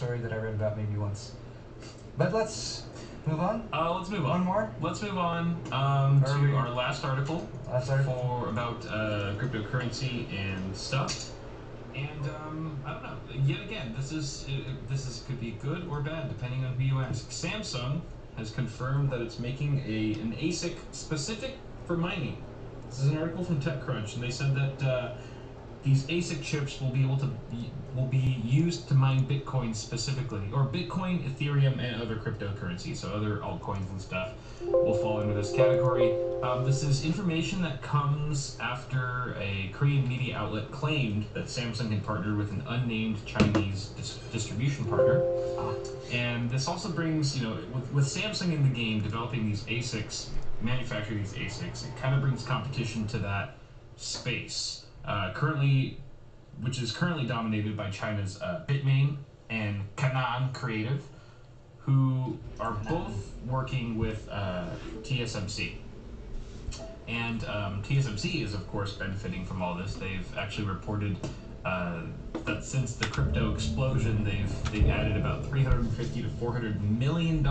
story that I read about maybe once. But let's move on. Let's move on. One more? Let's move on to our last article for about cryptocurrency and stuff. And I don't know. Yet again, this could be good or bad depending on who you ask. Samsung has confirmed that it's making an ASIC specific for mining. This is an article from TechCrunch, and they said that these ASIC chips will be used to mine Bitcoin specifically, or Bitcoin, Ethereum, and other cryptocurrencies. So other altcoins and stuff will fall into this category. This is information that comes after a Korean media outlet claimed that Samsung had partnered with an unnamed Chinese distribution partner. And this also brings, with Samsung in the game developing these ASICs, manufacturing these ASICs, it kind of brings competition to that space. Which is currently dominated by China's Bitmain and Canaan Creative, who are both working with TSMC. And TSMC is, of course, benefiting from all this. They've actually reported that since the crypto explosion, they've added about $350 to $400 million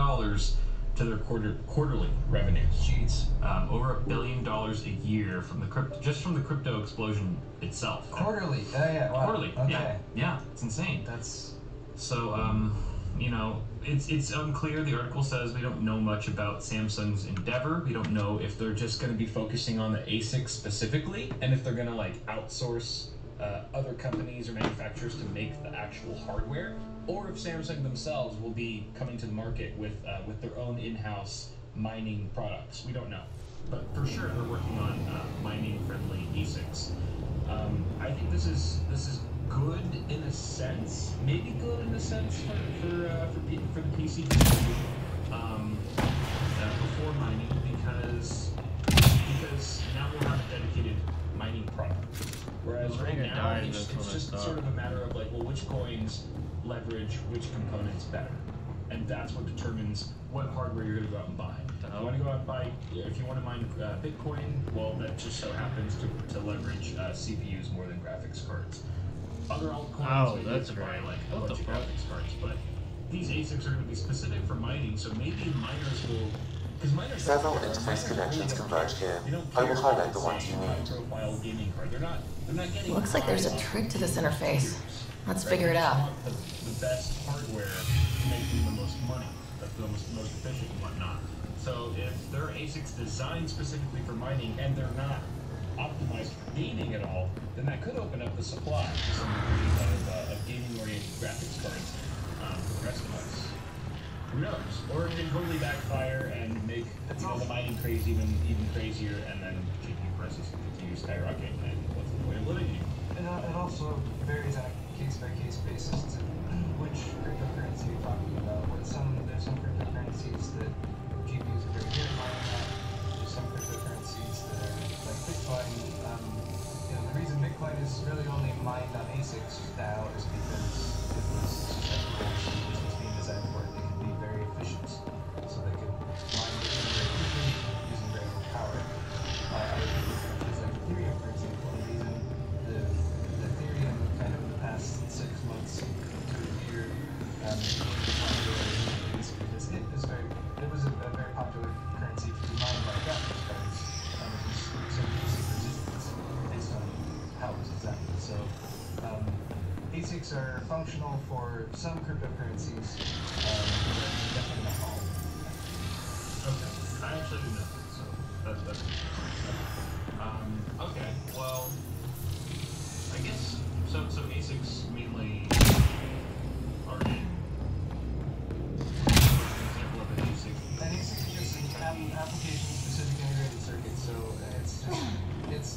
to their quarterly revenues. Jeez. Over $1 billion a year from the crypto explosion itself. Quarterly. Yeah. Wow. Quarterly. Okay. Yeah. It's insane. That's so. It's unclear. The article says we don't know much about Samsung's endeavor. We don't know if they're just going to be focusing on the ASIC specifically, and if they're going to outsource other companies or manufacturers to make the actual hardware, or if Samsung themselves will be coming to the market with their own in-house mining products. We don't know, but for sure they're working on mining-friendly ASICs. I think this is good in a sense, maybe good in a sense for the PC community before mining, because now we'll have a dedicated mining product. Whereas right now it's just sort of a matter of which coins leverage which components better, and that's what determines what hardware you're going to go out and buy. If you want to go out and buy, if you want to mine Bitcoin, well, that just so happens to leverage CPUs more than graphics cards. Other altcoins, maybe you have to buy a bunch of graphics cards, but these ASICs are going to be specific for mining, so maybe miners will. Several interface connections converge here. I will highlight the ones you need. Looks like there's a trick to this interface. Let's figure it out. The best hardware to make them the most money, that's the most efficient and whatnot. So if there are ASICs designed specifically for mining and they're not optimized for gaming at all, then that could open up the supply to some degree of gaming-oriented graphics cards for the rest of us. Who knows? Or it can totally backfire and make the mining craze even crazier, and then GPU prices continue skyrocketing. And what's the point of living anymore? it also varies on a case-by-case basis to which cryptocurrency you're talking about. There's some cryptocurrencies that GPUs are very good at mining at. There's some cryptocurrencies that are like Bitcoin. The reason Bitcoin is really only mined on ASICs now is because it was being designed for it. They can be very efficient, so they can mine Bitcoin very quickly using very little power. Other cryptocurrencies like Ethereum, for example, even the Ethereum kind of in the past 6 months to a year, because it was a very popular currency to be mined by graphics cards. It was so basic resistance based on how it was designed. So ASICs are functional for some cryptocurrencies, but definitely not all. Okay, I actually didn't know that, so that's okay, well, I guess, so ASICs mainly are in example of an ASIC. An ASIC is just an application-specific integrated circuit, so it's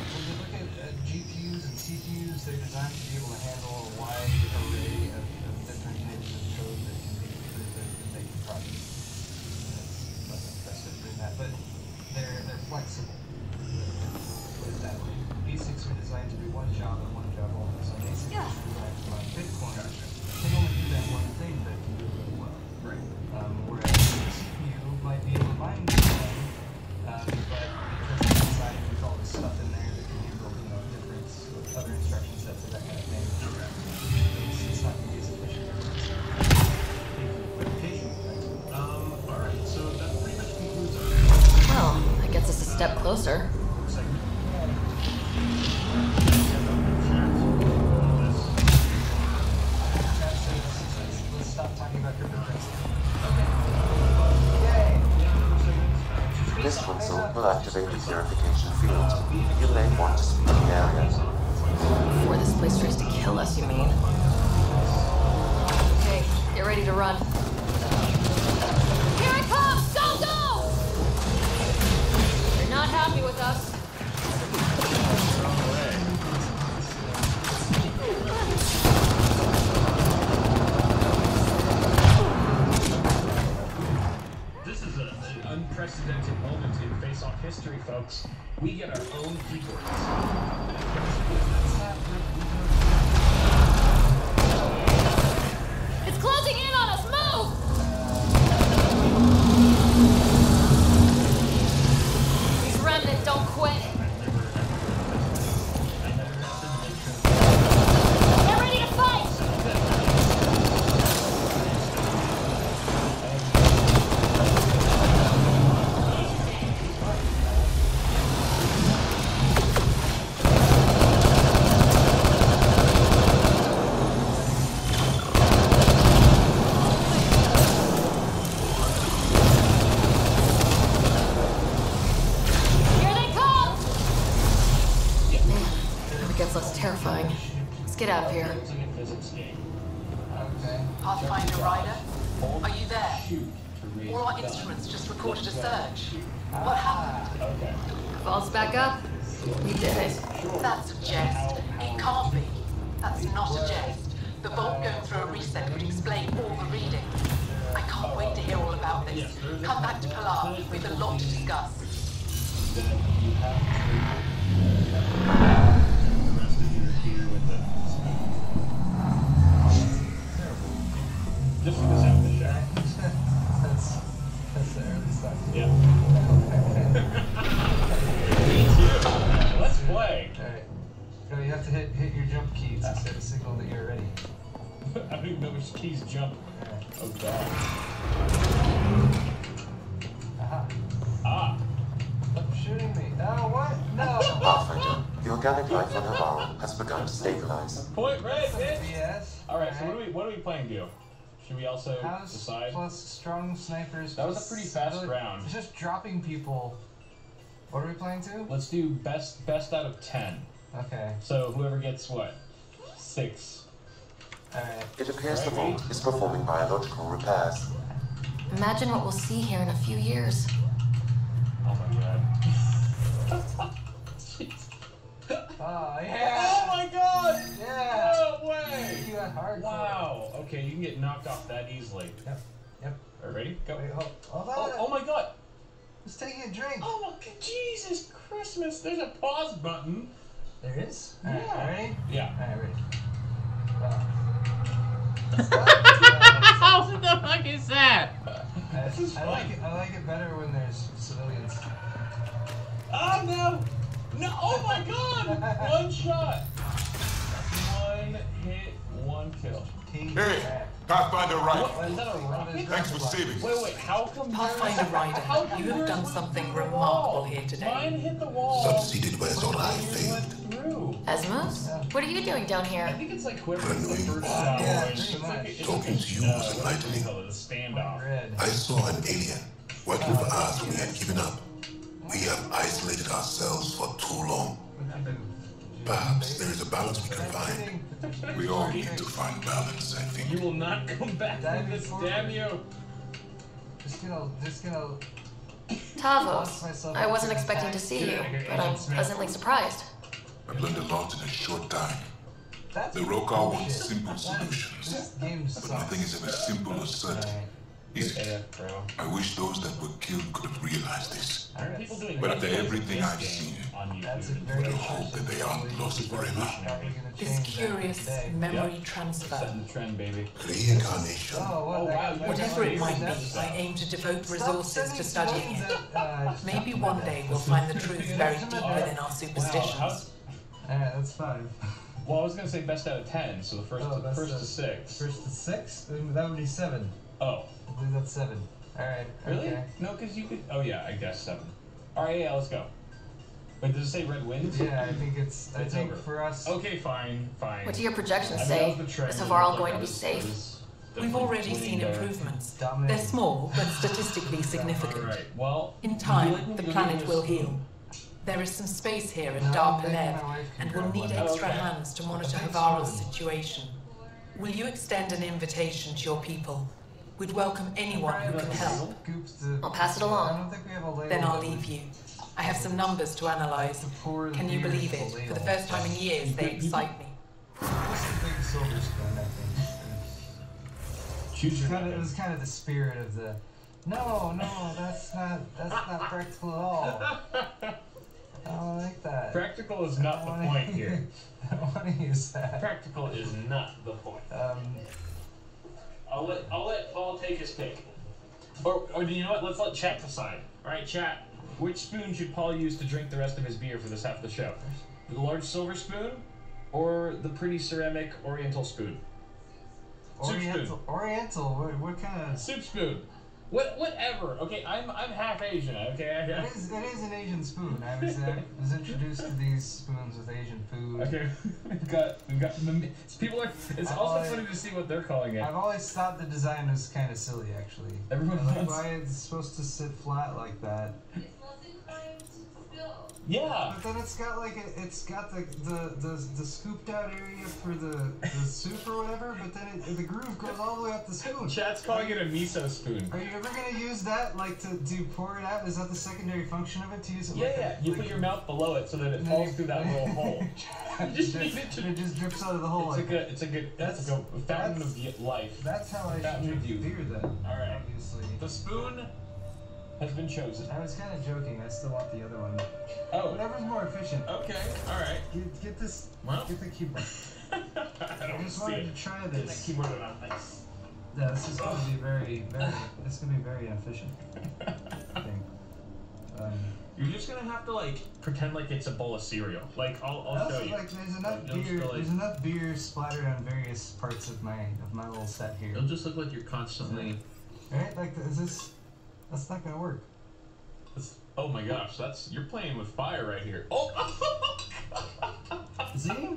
when you look at GPUs and CPUs, they're designed to be able to handle a wide array of different types of code that can be making projects. That's nothing impressive than that, but they're flexible. Put it that way. ASICs are designed to do one job and one job only. So an ASIC is closer. Let's stop talking about cryptocurrency. This console will activate the purification field. You may want to speak the area. Before this place tries to kill us, you mean? Okay, get ready to run. Here it comes! Go, go! You're not happy with us. This is an unprecedented moment in face-off history, folks. We get our own keyboards. It's closing in on us! Move! These remnants don't quit. Get ready to fight! Terrifying. Let's get out of here. Pathfinder Rider, are you there? All our instruments just recorded a surge. What happened? Falls back up. We did it. That's a jest. It can't be. That's not a jest. The vault going through a reset would explain all the reading. I can't wait to hear all about this. Come back to Pilar. We have a lot to discuss. Just for the sound of the show. That's the early stuff. Yeah. Me too. Let's play. Alright. So you have to hit your jump keys to set a signal that you're ready. I don't even know which keys jump. Alright. Oh god. Aha. Ah. Stop shooting me. No, what? No! Pathfinder, the organic life on Navarro has begun to stabilize. Point red, bitch! BS. Alright, so what are we playing, Dio? Should we also House decide? plus strong snipers. That was a pretty fast round. It's just dropping people. What are we playing to? Let's do best out of 10. Okay. So whoever gets what? 6. Alright. It appears the vault is performing biological repairs. Imagine what we'll see here in a few years. Oh my god. Oh, yeah! Oh my god! Yeah! No way! You got hard. Wow. Okay, you can get knocked off that easily. Yep. Alright, ready? Go. Wait, hold on. Oh my god! It's taking a drink. Oh my god, Jesus Christmas! There's a pause button. There is? Yeah. Alright, ready? Yeah. Alright, ready. How the fuck is that? This is I like it better when there's civilians. Oh no! No! Oh my god! One shot! One hit, one kill. Hey, Pathfinder Rider. What? Is that a rocket? Thanks for saving us. Wait, how come Pathfinder Rider, you have done something remarkable here Mine today. hit the wall. Succeeded where thought I failed. Through. Asmus? What are you doing down I here? think it's like whoever gets the first shot. Yeah, It's pretty like much. Talking to you was enlightening. the standoff. Red. I saw an alien working for us when we had given up. We have isolated ourselves for too long. Perhaps there is a balance we can find. We all need to find balance, I think. You will not come back from this, damn you! Just gonna. Tavos. I wasn't expecting to see you, but I'm pleasantly surprised. I've learned a lot in a short time. That's The Roka wants bullshit. simple solutions, This game but sucks. nothing is ever simple or certain. Is it? Yeah, bro. I wish those that were killed could have realized this. Aren't people doing But after videos of everything this I've game seen, on That's a YouTube? very I hope that they aren't lost forever. Probably gonna This change curious that today. memory transfer. Setting the trend, baby. Reincarnation. Oh, what? Oh, wow, Whatever it might be, I aim to devote resources to studying it. Maybe one day we'll find the truth buried deep within our superstitions. Alright, that's 5. Well, I was gonna say best out of 10, so the first to 6. First to 6? That would be 7. Oh, I believe that's 7. Alright. really? Okay. No, because you could. Oh yeah, I guess 7. All right, yeah, let's go. Wait, does it say red winds? Yeah, I think it's I think over. For us... Okay, fine. What do your projections say? Is Havarl going to be safe? We've already seen improvements. They're small, but statistically significant. Right. Well, in time, the planet will heal. There is some space here in Dar Palev, and we'll need extra hands to monitor Havarl's situation. Will you extend an invitation to your people? We'd welcome anyone who can help. I'll pass it along. Then I'll leave you. I have some numbers to analyze. Can you believe it? For the first time in years, they excite me. It was kind of the spirit of the. No, that's not practical at all. I don't like that. Practical is not the point here. I don't want to use that. Practical is not the point. I'll let Paul take his pick. Or you know what? Let's let chat decide. All right, chat. Which spoon should Paul use to drink the rest of his beer for this half of the show? The large silver spoon, or the pretty ceramic Oriental spoon? Oriental. What kind of soup spoon? Whatever. Okay, I'm half Asian. Okay. It is an Asian spoon. I was introduced to these spoons with Asian food. Okay, we've got people are. It's also funny to see what they're calling it. I've always thought the design was kind of silly, actually. Everyone like why it's supposed to sit flat like that. Yeah. But then it's got like it's got the scooped out area for the soup or whatever. But then the groove goes all the way up the spoon. Chat's calling it a miso spoon. Are you ever gonna use that like to pour it out? Is that the secondary function of it to use it? Yeah. You put your mouth below it so that it falls through that little hole. It just drips out of the hole. It's a fountain of life. That's how I should drink beer then. All right. Obviously. The spoon has been chosen. I was kind of joking. I still want the other one. Oh. Whatever's more efficient. Okay. All right. Get this. Well. Get the keyboard. I just wanted to try this. Get the keyboard out. Nice. Yeah, this is going to be very. It's going to be very inefficient. I think. You're just gonna have to like pretend like it's a bowl of cereal. Like I'll show you. Like there's enough beer. There's enough beer splattered on various parts of my little set here. It'll just look like you're constantly. Right? Like is this? That's not gonna work. Oh my gosh, you're playing with fire right here. Oh! See?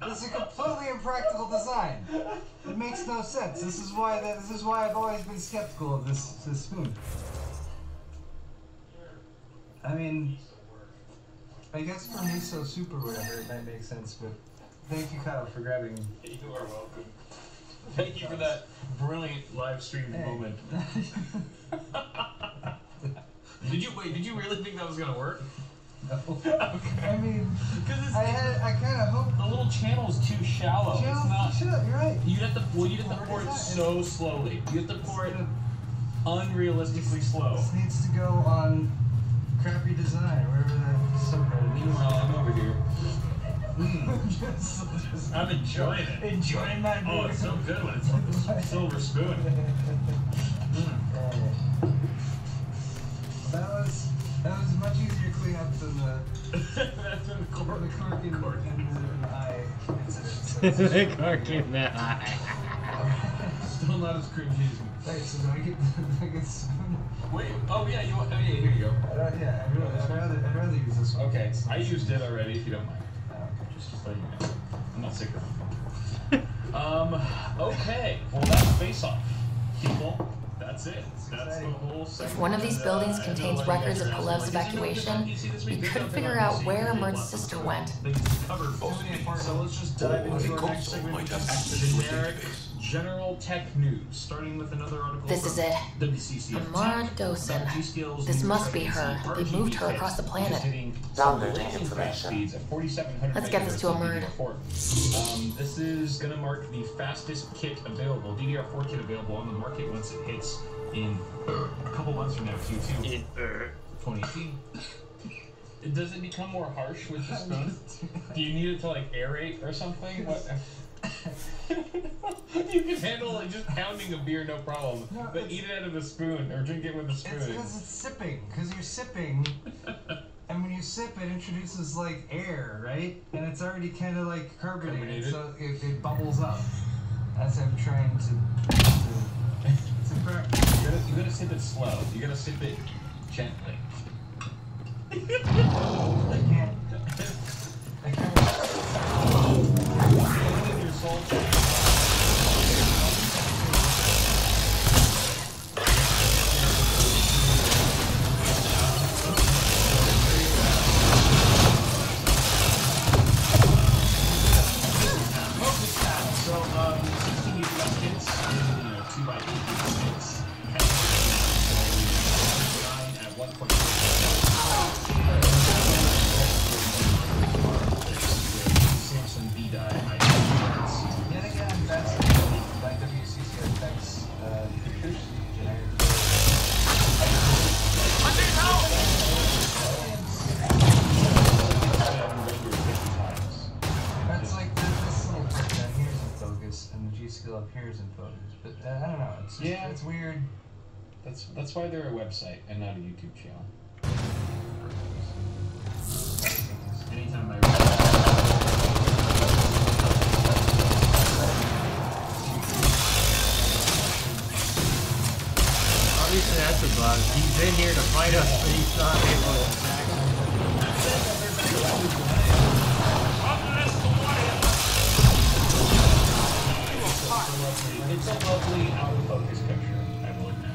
This is a completely impractical design. It makes no sense. This is why I've always been skeptical of this spoon. I mean, I guess for miso soup or whatever, it might make sense, but thank you, Kyle, for grabbing. You are welcome. Thank you for that brilliant live stream moment. Did you really think that was gonna work? No. Okay. I mean, I kind of hope the little channel is too shallow. It's not. You're right. You'd have to pour it so slowly. You have to pour it unrealistically slow. This needs to go on crappy design, wherever that subreddit. Meanwhile, I'm over here. I'm enjoying it. Enjoying my beer. Oh, it's so good when it's like this silver spoon. That was much easier to clean up than the cork in the eye incident. The cork in the eye. Still not as cringy as me. Wait, so do I get spoon? Wait, here you go. I'd rather use this one. Okay, I used it already if you don't mind. Just let you know. I'm not sick of it. Okay. Well, that's Face Off, people. That's it. That's the whole segment. If one of these buildings contains records of Palev's evacuation, we couldn't figure out where Murt's sister went. So let's just dive into our next segment, generic general tech news, starting with another article. This is it. WCCF. Amara Dosen. This must be her. They moved her across the planet. Downloading information. Let's get this to a Murd. This is going to mark the fastest kit available, DDR4 kit available on the market once it hits in a couple months from now, Q2 2018. Does it become more harsh with the spoon? Do you need it to like aerate or something? What? You can handle like just pounding a beer, no problem. No, but eat it out of a spoon or drink it with a spoon. It's because it's sipping. Because you're sipping, and when you sip, it introduces like air, right? And it's already kind of like carbonated, so it bubbles up. As I'm trying to practice. You gotta sip it slow. You gotta sip it gently. Appears in photos, but I don't know. It's just, it's weird. That's why they're a website and not a YouTube channel. Anytime I obviously that's a bug. He's in here to fight us, but he's not able to attack us. It's a lovely out of focus picture, I will admit.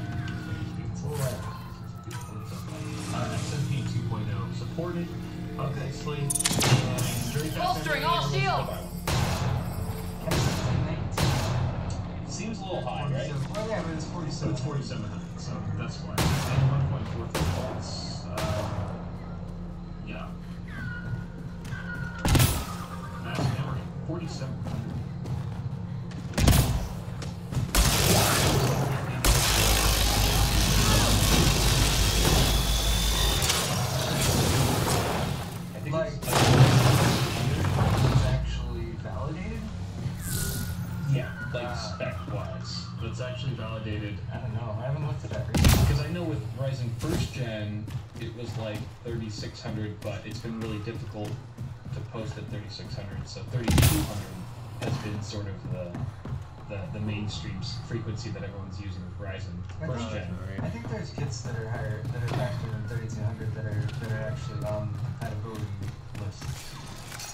SMP 2.0 supported, obviously. Bolstering all shields! Seems a little high, right? Well, yeah, but it's 47. It's 4,700, so that's why. And 1.43 volts. Yeah. Mass memory, 4,700. It's actually validated. I don't know. I haven't looked at that because I know with Ryzen 1st Gen, it was like 3600, but it's been really difficult to post at 3600. So 3200 has been sort of the mainstream frequency that everyone's using with Ryzen 1st Gen. I think there's kits that are higher, that are faster than 3200 that are actually on the compatibility list.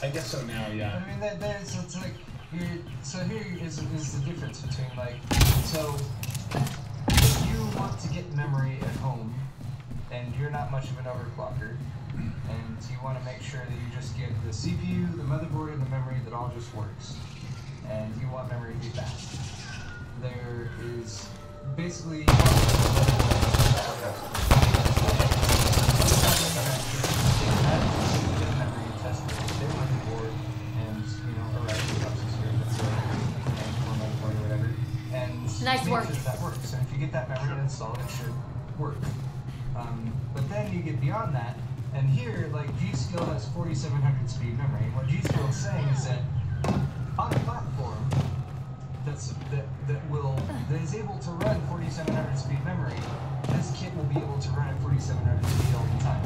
I guess so now, yeah. I mean, there's it's like. So here is the difference between like, so if you want to get memory at home and you're not much of an overclocker and you want to make sure that you just get the CPU, the motherboard, and the memory that all just works, and you want memory to be fast, there is basically Nice work. That works, and if you get that memory installed, it should work. But then you get beyond that, and here, like, G-Skill has 4700 speed memory, and what G-Skill is saying is that on a platform that is able to run 4700 speed memory, this kit will be able to run at 4700 speed all the time.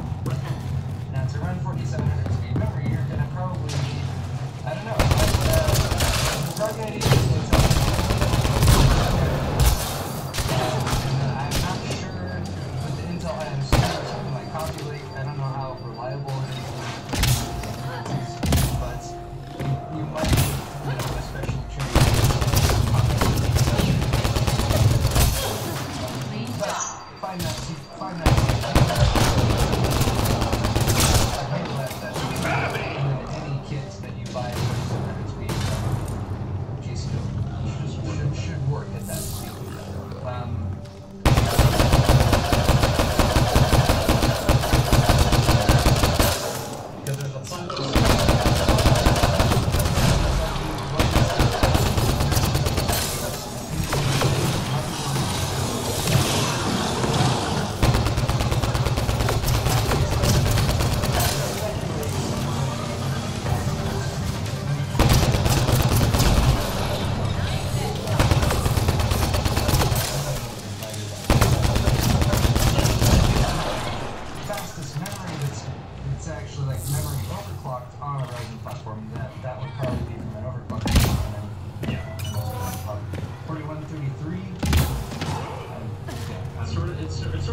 Now, to run 4700 speed memory, you're gonna probably need, I don't know, the probably need I'm not sure with the Intel IMC or something like Copulate. I don't know how reliable it is, but you might need a special training. But find that. Any kit that you buy for 700 speed, G-Skill.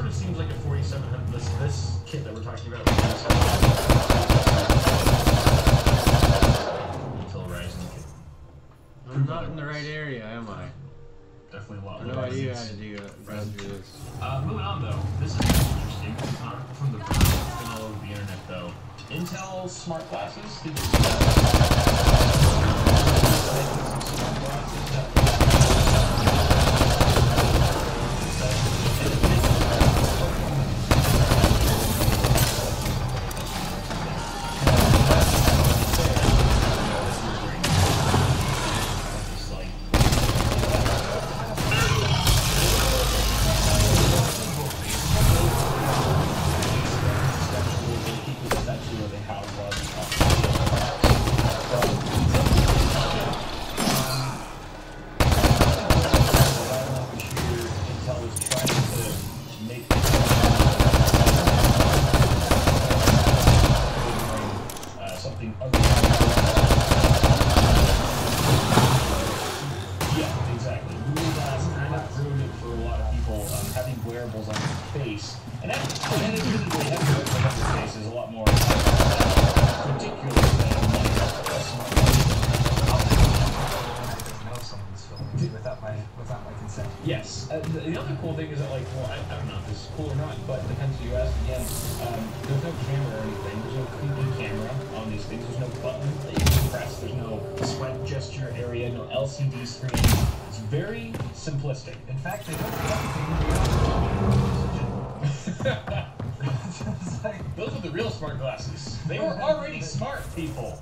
of seems like a 4700. This kit that we're talking about. Intel Ryzen kit. I'm not in the right area, am I? Definitely a lot. I have no idea how to do this. Moving on though, this is interesting. It's not from the book, it's been all over the internet though. Intel smart glasses. Did you see that? Smart glasses that the other cool thing is that, like, well, I don't know if this is cool or not, but it depends who you ask. Again, there's no camera or anything. There's no creepy camera on these things. There's no button that you can press. There's no swipe gesture area, no LCD screen. It's very simplistic. In fact, they don't do anything. Those are the real smart glasses. They were already smart, people.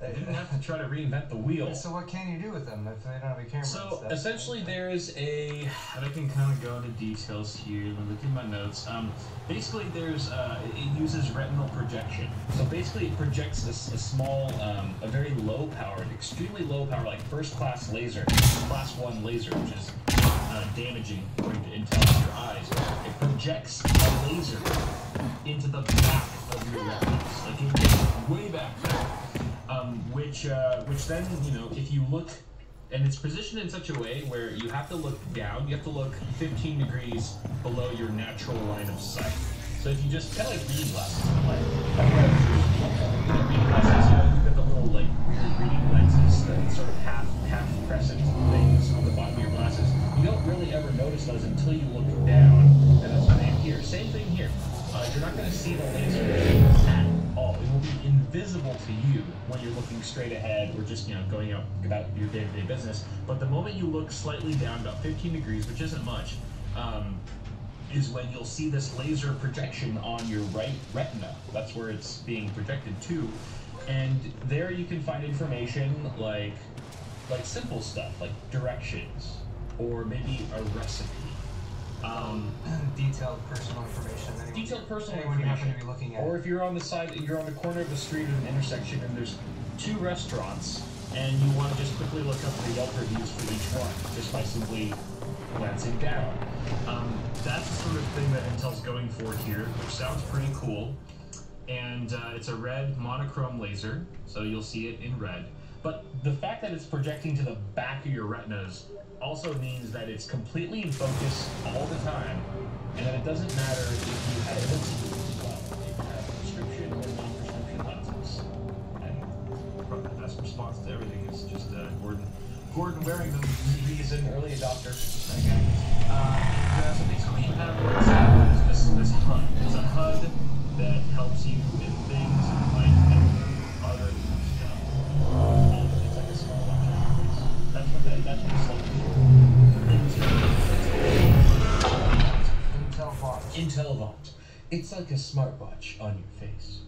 They didn't have to try to reinvent the wheel. So what can you do with them if they don't have a camera? So essentially there is and I can kind of go into details here, let me look at my notes. Basically there's, it uses retinal projection. So basically it projects a small, a very low powered, extremely low power, like first class laser, class 1 laser, which is damaging according to Intel to your eyes. It projects a laser into the back of your retinas, like it gets way back there. Which then, you know, if you look, and it's positioned in such a way where you have to look down, you have to look 15 degrees below your natural line of sight. So if you just, kind of like reading glasses, like, reading glasses, you know, you've got the little, like, weird reading lenses, that sort of half crescent things on the bottom of your glasses. You don't really ever notice those until you look down, and that's what they appear. Same thing here. You're not going to see the laser at all. It will be invisible to you when you're looking straight ahead or just, you know, going out about your day-to-day business. But the moment you look slightly down, about 15 degrees, which isn't much, is when you'll see this laser projection on your right retina. That's where it's being projected to. And there you can find information like simple stuff, like directions, or maybe a recipe. Detailed personal information. Detailed personal anyone you information. happen to be looking at. Or if you're on the side, you're on the corner of the street at an intersection and there's 2 restaurants, and you want to just quickly look up the Yelp reviews for each one, just by simply glancing down. That's the sort of thing that Intel's going for here, which sounds pretty cool. And it's a red monochrome laser, so you'll see it in red. But the fact that it's projecting to the back of your retinas also means that it's completely in focus all the time, and that it doesn't matter if you have prescription or non-prescription lenses. And the best response to everything is just Gordon wearing them. He's an early adopter. So basically you have this HUD. It's a HUD that helps you in things like other stuff. It's like a small watch. That's what it's like. Intel Watch. It's like a smartwatch on your face.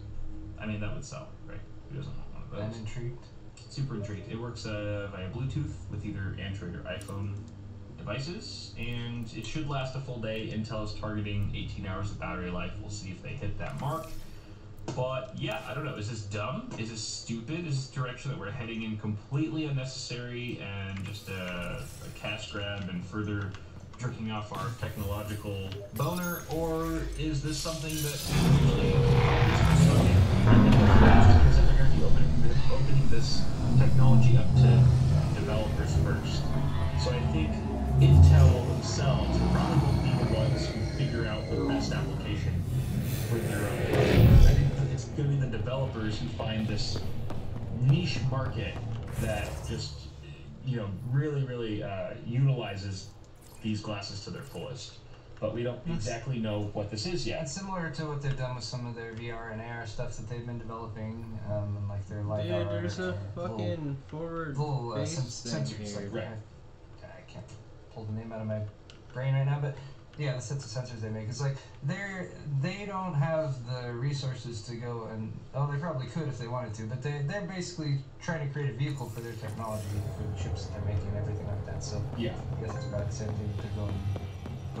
I mean, that would sell, right? Who doesn't want one of those? I'm intrigued. Super intrigued. It works via Bluetooth with either Android or iPhone devices, and it should last a full day. Intel is targeting 18 hours of battery life. We'll see if they hit that mark. But yeah, I don't know. Is this dumb? Is this stupid? Is this direction that we're heading in completely unnecessary and just a cash grab and further jerking off our technological boner? Or is this something that actually because they're going to be opening this technology up to developers first? So I think Intel themselves probably will be the ones who figure out the best application for their own. I think it's going to be the developers who find this niche market that just, really utilizes these glasses to their fullest. But we don't exactly know what this is yet. It's similar to what they've done with some of their VR and AR stuff that they've been developing, and like their light Dude, there's a fucking forward sensors. Here. Like, I can't pull the name out of my brain right now, but yeah, the sets of sensors they make. It's like they don't have the resources to go and they probably could if they wanted to, but they're basically trying to create a vehicle for their technology, for the chips that they're making and everything like that. So yeah, I guess it's about the same thing to go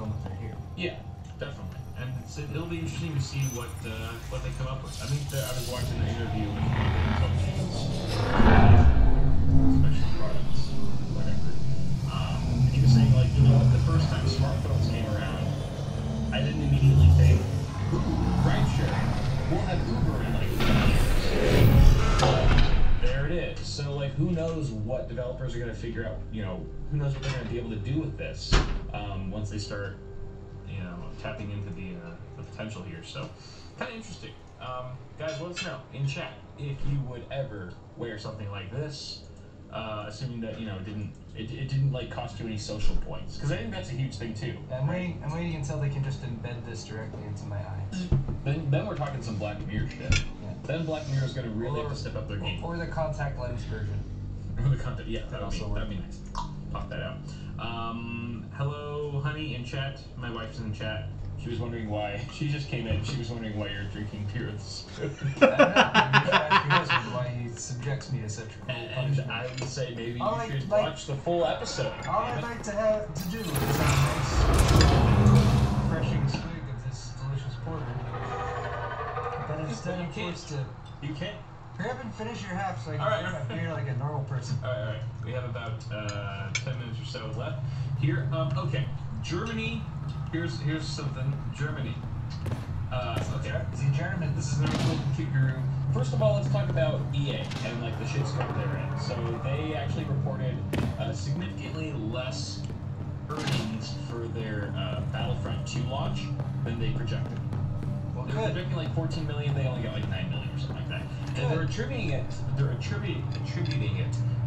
with their here. Yeah, definitely. And it'll be interesting to see what they come up with. I think I was watching an interview with one of the intelligence special products, whatever. And he was saying, like, the first time smartphones came around, I didn't immediately think, ride sharing, we'll have Uber in like 5 years. There it is. So, like, who knows what developers are going to figure out, who knows what they're going to be able to do with this once they start, tapping into the potential here. So, kind of interesting. Guys, let us know in chat if you would ever wear something like this, assuming that it didn't like cost you any social points, because I think that's a huge thing too. I'm waiting until they can just embed this directly into my eye. Then we're talking some Black Mirror shit. Yeah. Then Black Mirror is going to really have to step up their game. Or the contact lens version. Or the contact, yeah, that'd be nice. Pop that out. Hello, honey, in chat. My wife's in the chat. She was wondering why. She just came in. She was wondering why you're drinking beer with a spoon. I don't know. Why he subjects me to such punishment. And I would say maybe you should watch the full episode. All I'd like to do is have a nice, refreshing swig of this delicious porter. But instead I'm forced to... You can't. Hurry up and finish your half so I can drink my beer like a normal person. Alright. We have about 10 minutes or so left. Here, okay. Germany, here's something. Germany. Okay. Is he German? This is another cool compute guru. First of all, let's talk about EA and like the shitstorm they're in. So they actually reported significantly less earnings for their Battlefront 2 launch than they projected. Well, they were projecting like 14 million, they only got like 9 million or something like that. And they're attributing it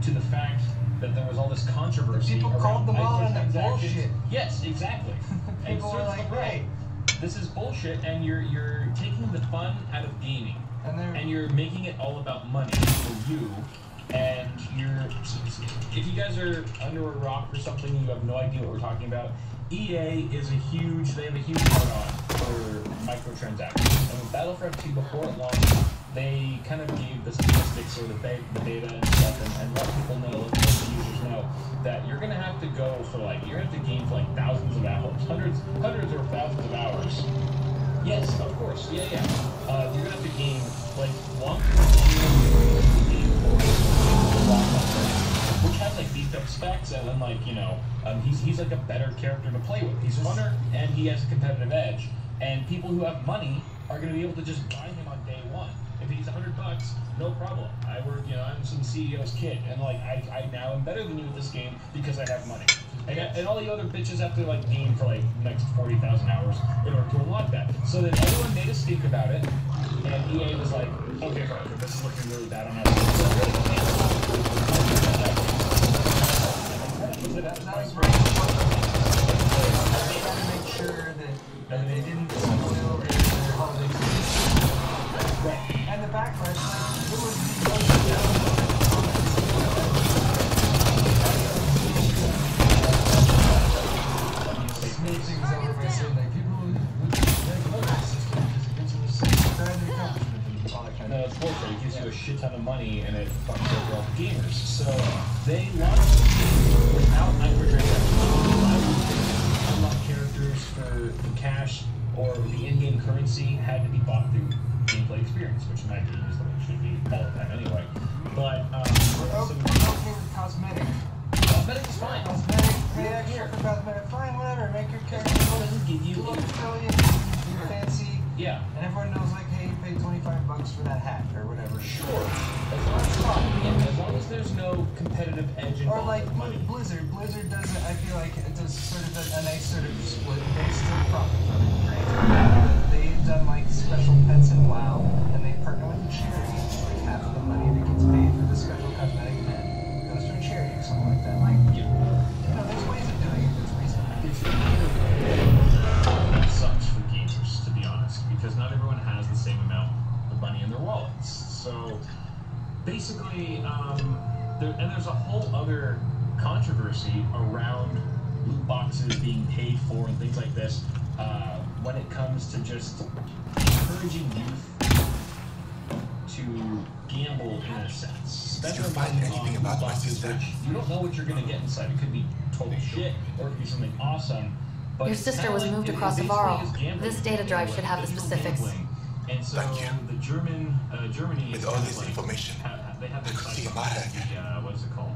to the fact that there was all this controversy. People called them all on that bullshit. Yes, exactly. People were like, right, this is bullshit, and you're taking the fun out of gaming, and you're making it all about money for you. And if you guys are under a rock or something, you have no idea what we're talking about. EA is they have a huge part-on for microtransactions. And with Battlefront 2, before it launched, they kind of gave the statistics or the data and stuff, and let people know, let the users know, that you're going to have to go for like, you're going to have to game for like thousands of hours, hundreds or thousands of hours. Yes, of course, yeah. You're going to have to game like longer than game which has like beefed up specs, and then like, he's like a better character to play with. He's funner, and he has a competitive edge, and people who have money are going to be able to just buy him on day one. If he's $100, no problem. I'm some CEO's kid, and like I now am better than you at this game because I have money. And all the other bitches have to like game for like the next 40,000 hours in order to unlock that. So then everyone made us think about it, and EA was like, okay, this is looking really bad on us. That's right. They had to make sure that they didn't spoil their holiday season. Right. And the backlash, it was smooth things over by saying like people who like the system because it gives them a grand accomplishment and all that kind of No, it's bullshit. It gives you a shit ton of money and it fucks over all the gamers. So they launched the game without microtransactions. Unlock characters for cash or the in-game currency had to be bought through gameplay experience, which in my opinion is the way it should be all the time anyway. But cosmetic. Cosmetic is fine. Cosmetic, pay extra for cosmetic, fine, whatever. Make your character look brilliant, fancy. Yeah. And everyone knows like, hey, you paid $25 for that hat or whatever. Sure. As long as there's no competitive edge involved. Or like Blizzard. Blizzard does it, I feel like it does sort of a nice sort of split based no profit from it, right? They've done like special pets in WoW, and they partner with a charity. Like half of the money that gets paid for the special cosmetic pet goes to a charity or something like that. Like, you know, there's ways of doing it that's reasonable. That sucks for gamers, to be honest, because not everyone has the same amount of money in their wallets. So basically, there's a whole other controversy around loot boxes being paid for and things like this when it comes to just encouraging youth to gamble in a sense. Did you find anything about my sister? You don't know what you're going to get inside. It could be total shit, or it could be something awesome. But Your sister was moved across the Varl. This data drive should have the specifics. And so Thank you. the Germany With all this information, they have I this could see a matter again. what is it called?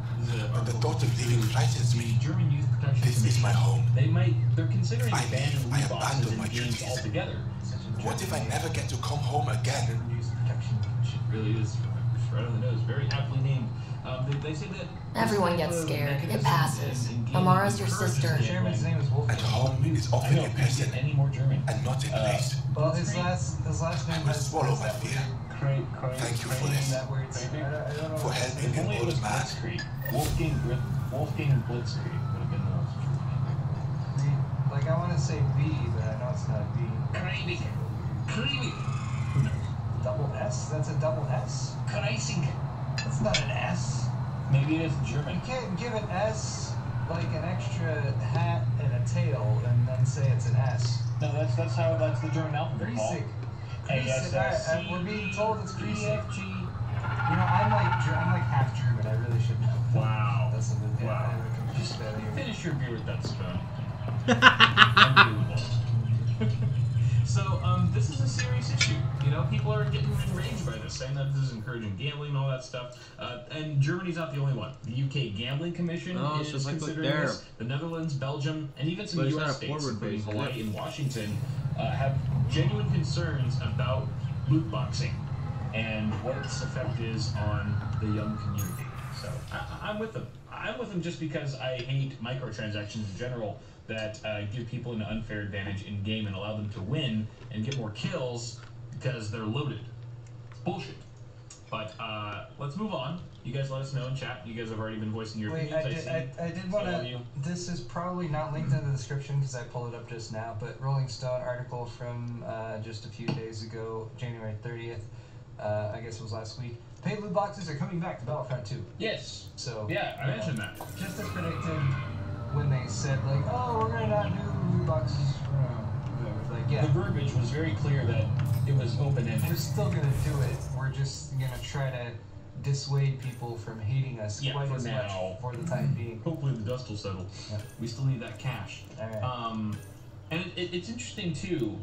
The thought of leaving frightens The me. German Youth Protection This is my home. They're considering I abandoning leave, I loot boxes abandon in my games duties. altogether. What if I never get to come home again? German Youth Protection Commission. It really is right on the nose. Very aptly named. They say that Everyone gets scared. It passes. Amara's your sister. The chairman's name is Wolf. At home is often a person any more German. and not a place. Well, his last I name must swallow my fear. Thank you for this. that word. I don't know. For helping If an only it was old man. Blitzkrieg. Wolfgang Blitzkrieg would have been the most German. Like, I want to say B, but I know it's not a B. Kreising. Double S? That's a double S? Kreising. That's not an S. Maybe it is German. You can't give an S like an extra hat and a tail and then say it's an S. No, that's the German alphabet. Griesig. A-S-S-C. We're being told it's Griesig. E-F-G. You know, I'm like half German. I really should know. Wow. That's a bit. Wow. I'm confused about it. Finish your beer with that spoon. Unbelievable. So, this is a serious issue. You know, people are getting enraged by this, saying that this is encouraging gambling and all that stuff. And Germany's not the only one. The UK Gambling Commission is so it's like considering there. this. The Netherlands, Belgium, and even some But it's not US a states, forward including base, is Hawaii it? and Washington, have genuine concerns about loot boxing and what its effect is on the young community. So, I'm with them. I'm with them just because I hate microtransactions in general that give people an unfair advantage in game and allow them to win and get more kills because they're loaded. It's bullshit. But let's move on. You guys let us know in chat. You guys have already been voicing your Wait, opinions. I did want to. This is probably not linked in the description because I pulled it up just now. But Rolling Stone article from just a few days ago, January 30th. I guess it was last week. Paid loot boxes are coming back to Battlefront 2. Yes. So yeah, I mentioned that. Just as predicted, when they said like, "Oh, we're gonna not do loot boxes," whatever. Like, yeah. The verbiage was very clear that it was open-ended. We're still gonna do it. We're just gonna try to dissuade people from hating us quite for as now. much for the time being. Hopefully the dust will settle. Yeah. We still need that cash. All right. And it's interesting too,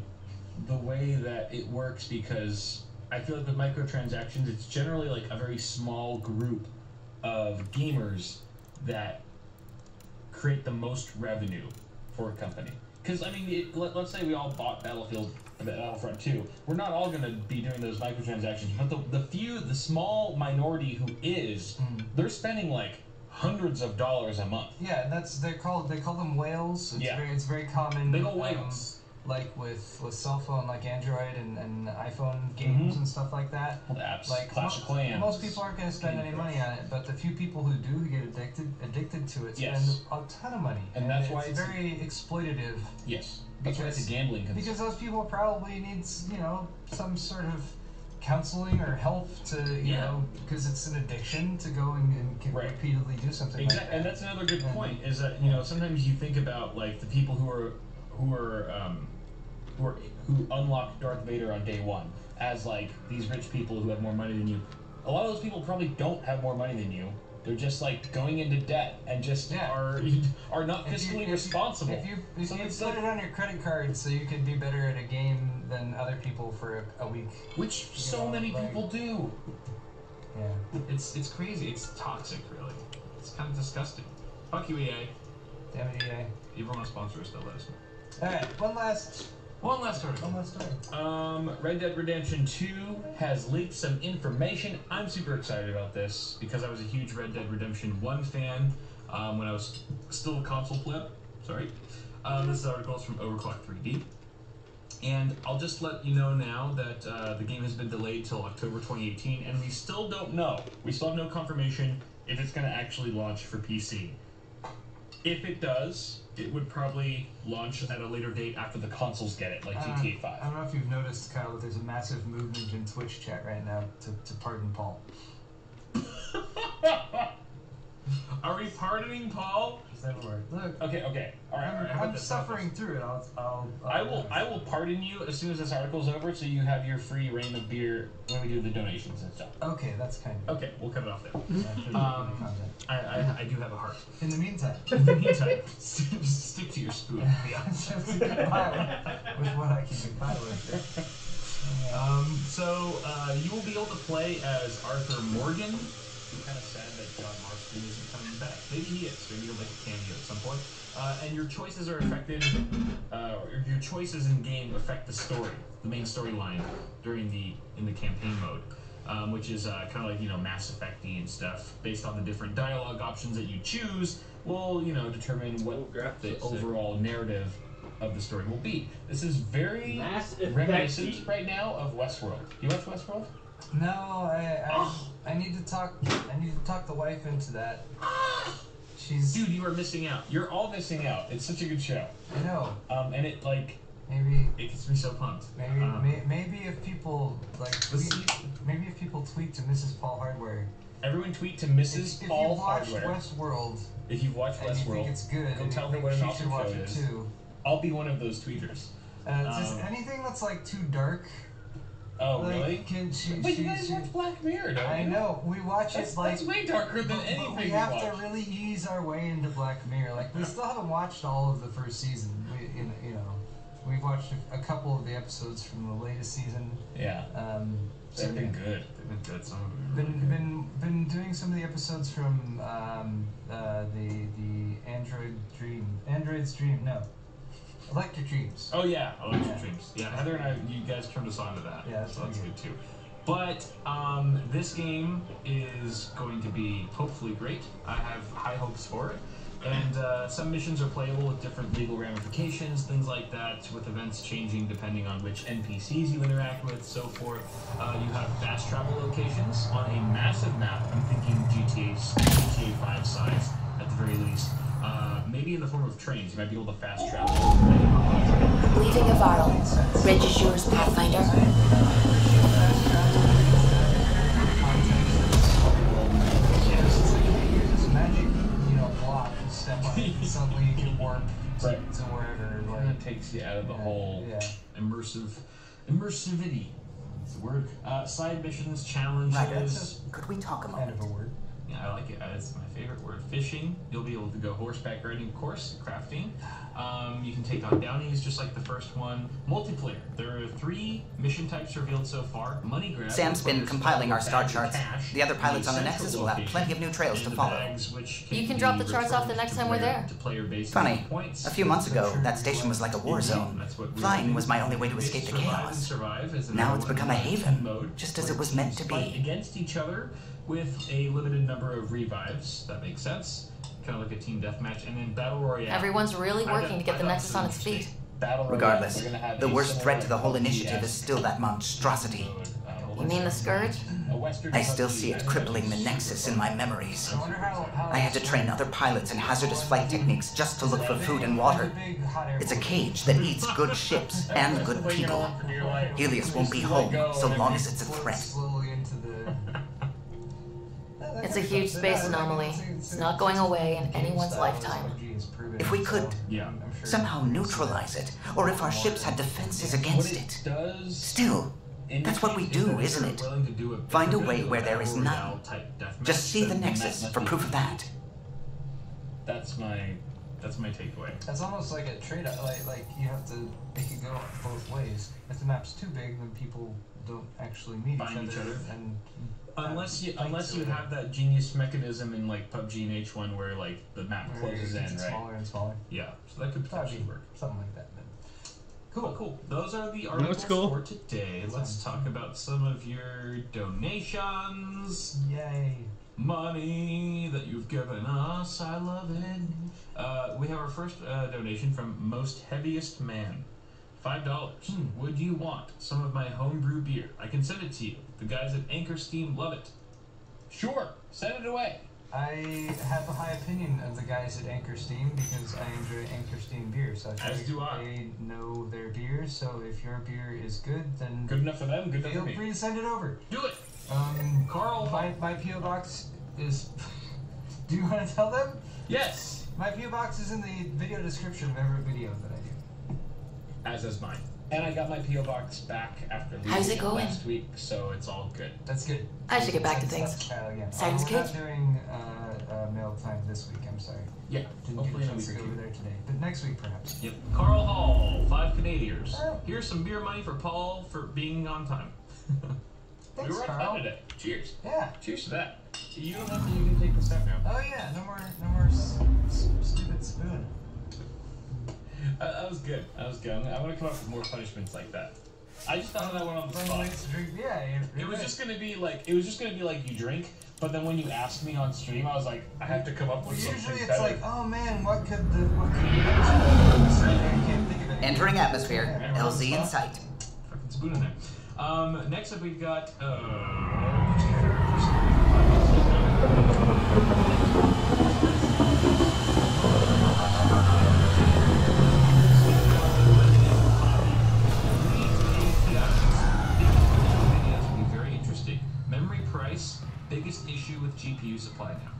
the way that it works, because I feel like with microtransactions, it's generally like a very small group of gamers that create the most revenue for a company. Because, I mean, let's say we all bought Battlefront 2. We're not all going to be doing those microtransactions, but the small minority who is, they're spending like hundreds of dollars a month. Yeah, they call them whales. It's very common. Big ol' whales. Like with cell phone, like Android and iPhone games and stuff like that. Well, the apps, like Clash of Clans. Most people aren't going to spend any money on it, but the few people who do get addicted to it spend a ton of money. And that's why it's very exploitative. Yes, that's why it's a gambling concern. Because those people probably need, some sort of counseling or help to, you know, because it's an addiction to go and repeatedly do something like that. And that's another good point, is that, sometimes you think about, like, the people who unlocked Darth Vader on day one as, like, these rich people who have more money than you. A lot of those people probably don't have more money than you. They're just, like, going into debt and just are not fiscally responsible. If you put it on your credit card so you can be better at a game than other people for a week. Which so many people do. Yeah. It's crazy. It's toxic, really. It's kind of disgusting. Fuck you, EA. Damn it, EA. If you ever want to sponsor us, though, let us know. Alright, one last story. Red Dead Redemption 2 has leaked some information. I'm super excited about this because I was a huge Red Dead Redemption 1 fan when I was still a console player. Sorry. This article is from Overclock 3D. And I'll just let you know now that the game has been delayed till October 2018, and we still don't know. We still have no confirmation if it's going to actually launch for PC. If it does, it would probably launch at a later date after the consoles get it, like GTA 5. I don't know if you've noticed, Kyle, but there's a massive movement in Twitch chat right now to pardon Paul. Are we pardoning Paul? Is that a word? Look. Okay. All right. I'm suffering through it. I will pardon you as soon as this article's over, so you have your free reign of beer when we do the donations and stuff. Okay, that's kind of. Okay, we'll cut it off there. I do have a heart. In the meantime, stick to your spoon. Yeah, just to get by with what I can get by with. You will be able to play as Arthur Morgan. I'm kind of sad that John Marston isn't coming back. Maybe he is. Maybe he'll make a cameo at some point. And your choices are affected, your choices in game affect the story, the main storyline in the campaign mode, which is kind of like, Mass Effect-y and stuff. Based on the different dialogue options that you choose, will determine what the overall narrative of the story will be. This is very reminiscent right now of Westworld. You watch Westworld? No, I need to talk the wife into that. Dude, you are missing out. You're all missing out. It's such a good show. I know. And it it gets me so pumped. Maybe if people tweet to Mrs. Paul Hardware. Everyone tweet to Mrs. Paul Hardware. If you've watched Westworld, you think it's good, go tell her what an awesome show is. Too. I'll be one of those tweeters. Just anything that's like too dark. Oh, really? But you guys watch Black Mirror, don't you? I know. We watch it like... That's way darker than anything we have to really ease our way into Black Mirror. Like, we still haven't watched all of the first season. We've watched a couple of the episodes from the latest season. Yeah. They've been good. They've been good. Some of them been doing some of the episodes from the Android's Dream. No. Electric Dreams. Oh yeah, Electric Dreams. Yeah, Heather and you guys turned us on to that. Yeah, so that's good too. But this game is going to be hopefully great. I have high hopes for it. And some missions are playable with different legal ramifications, things like that, with events changing depending on which NPCs you interact with, so forth. You have fast travel locations on a massive map. I'm thinking GTA 5 size at the very least. Maybe in the form of trains, you might be able to fast travel. Leaving Avarl. Bridge is yours, Pathfinder. This magic, block, you step on it, suddenly you can warp to wherever. Like, it takes you out of the whole immersivity. That's the word. Side missions, challenges. Could we talk a moment? Kind of a word. Yeah, I like it. It's my favorite word. Fishing. You'll be able to go horseback riding, of course. Crafting. You can take on bounties just like the first one. Multiplayer. There are 3 mission types revealed so far. Money grab. Sam's been compiling our star charts. The other pilots on the Nexus will have plenty of new trails to follow. You can drop the charts off the next time we're there. Funny. A few months ago, that station was like a war zone. Flying was my only way to escape the chaos. Now it's become a haven, just as it was meant to be. Against each other with a limited number of revives. That makes sense. Kind of like a team deathmatch, and then Battle Royale. Everyone's really working to get the Nexus on its feet. Regardless, the worst threat to the whole initiative is still that monstrosity. You mean the Scourge? I still see it crippling the Nexus in my memories. I had to train other pilots in hazardous flight techniques just to look for food and water. It's a cage that eats good ships and good people. Helios won't be home so long as it's a threat. It's a huge space anomaly. It's not going away in anyone's lifetime. If we could somehow neutralize it, or if our ships had defenses against it. Still, that's what we do, isn't it? Find a way where there is none. Just see the Nexus for proof of that. That's my takeaway. That's almost like a trade-off. Like you have to make it go both ways. If the map's too big, then people don't actually meet each other. And unless you have that genius mechanism in like PUBG and H1 where like the map closes in, right? Smaller and smaller. Yeah, so that could potentially work. Something like that. Then. Cool. Those are the articles for today. Let's talk about some of your donations. Yay. money that you've given us. I love it. We have our first donation from Most Heaviest Man. $5. Would you want some of my homebrew beer? I can send it to you. The guys at Anchor Steam love it. Sure, send it away. I have a high opinion of the guys at Anchor Steam because I enjoy Anchor Steam beer. So As do I. They know their beer, so if your beer is good, then good enough for them, good enough for me. Feel free to send it over. Do it. Carl, my P.O. box is. Do you want to tell them? Yes. My P.O. box is in the video description of every video that I do. As is mine. And I got my P.O. box back after How's it leaving going? last week, so it's all good. That's good. I should get back to things. Sounds good. We're not doing mail time this week, I'm sorry. Yeah, Didn't hopefully get a in a chance week to or go over two. there today. But next week, perhaps. Yep. Carl Hall, 5 Canadians. Here's some beer money for Paul for being on time. Thanks, we were on Carl. time today. Cheers. Yeah. Cheers to that. You don't have to, you can take this out now. Oh yeah, no more stupid spoon. That was good. That was good. I'm gonna come up with more punishments like that. I just thought of that one on the spot. Yeah, it was just gonna be like you drink, but then when you asked me on stream, I was like, I have to come up with something usually it's better. like, oh man, what could the I can't think of it. Entering atmosphere. LZ in sight. Fucking spoon in there. Next up we've got very interesting. Memory price, biggest issue with GPU supply now.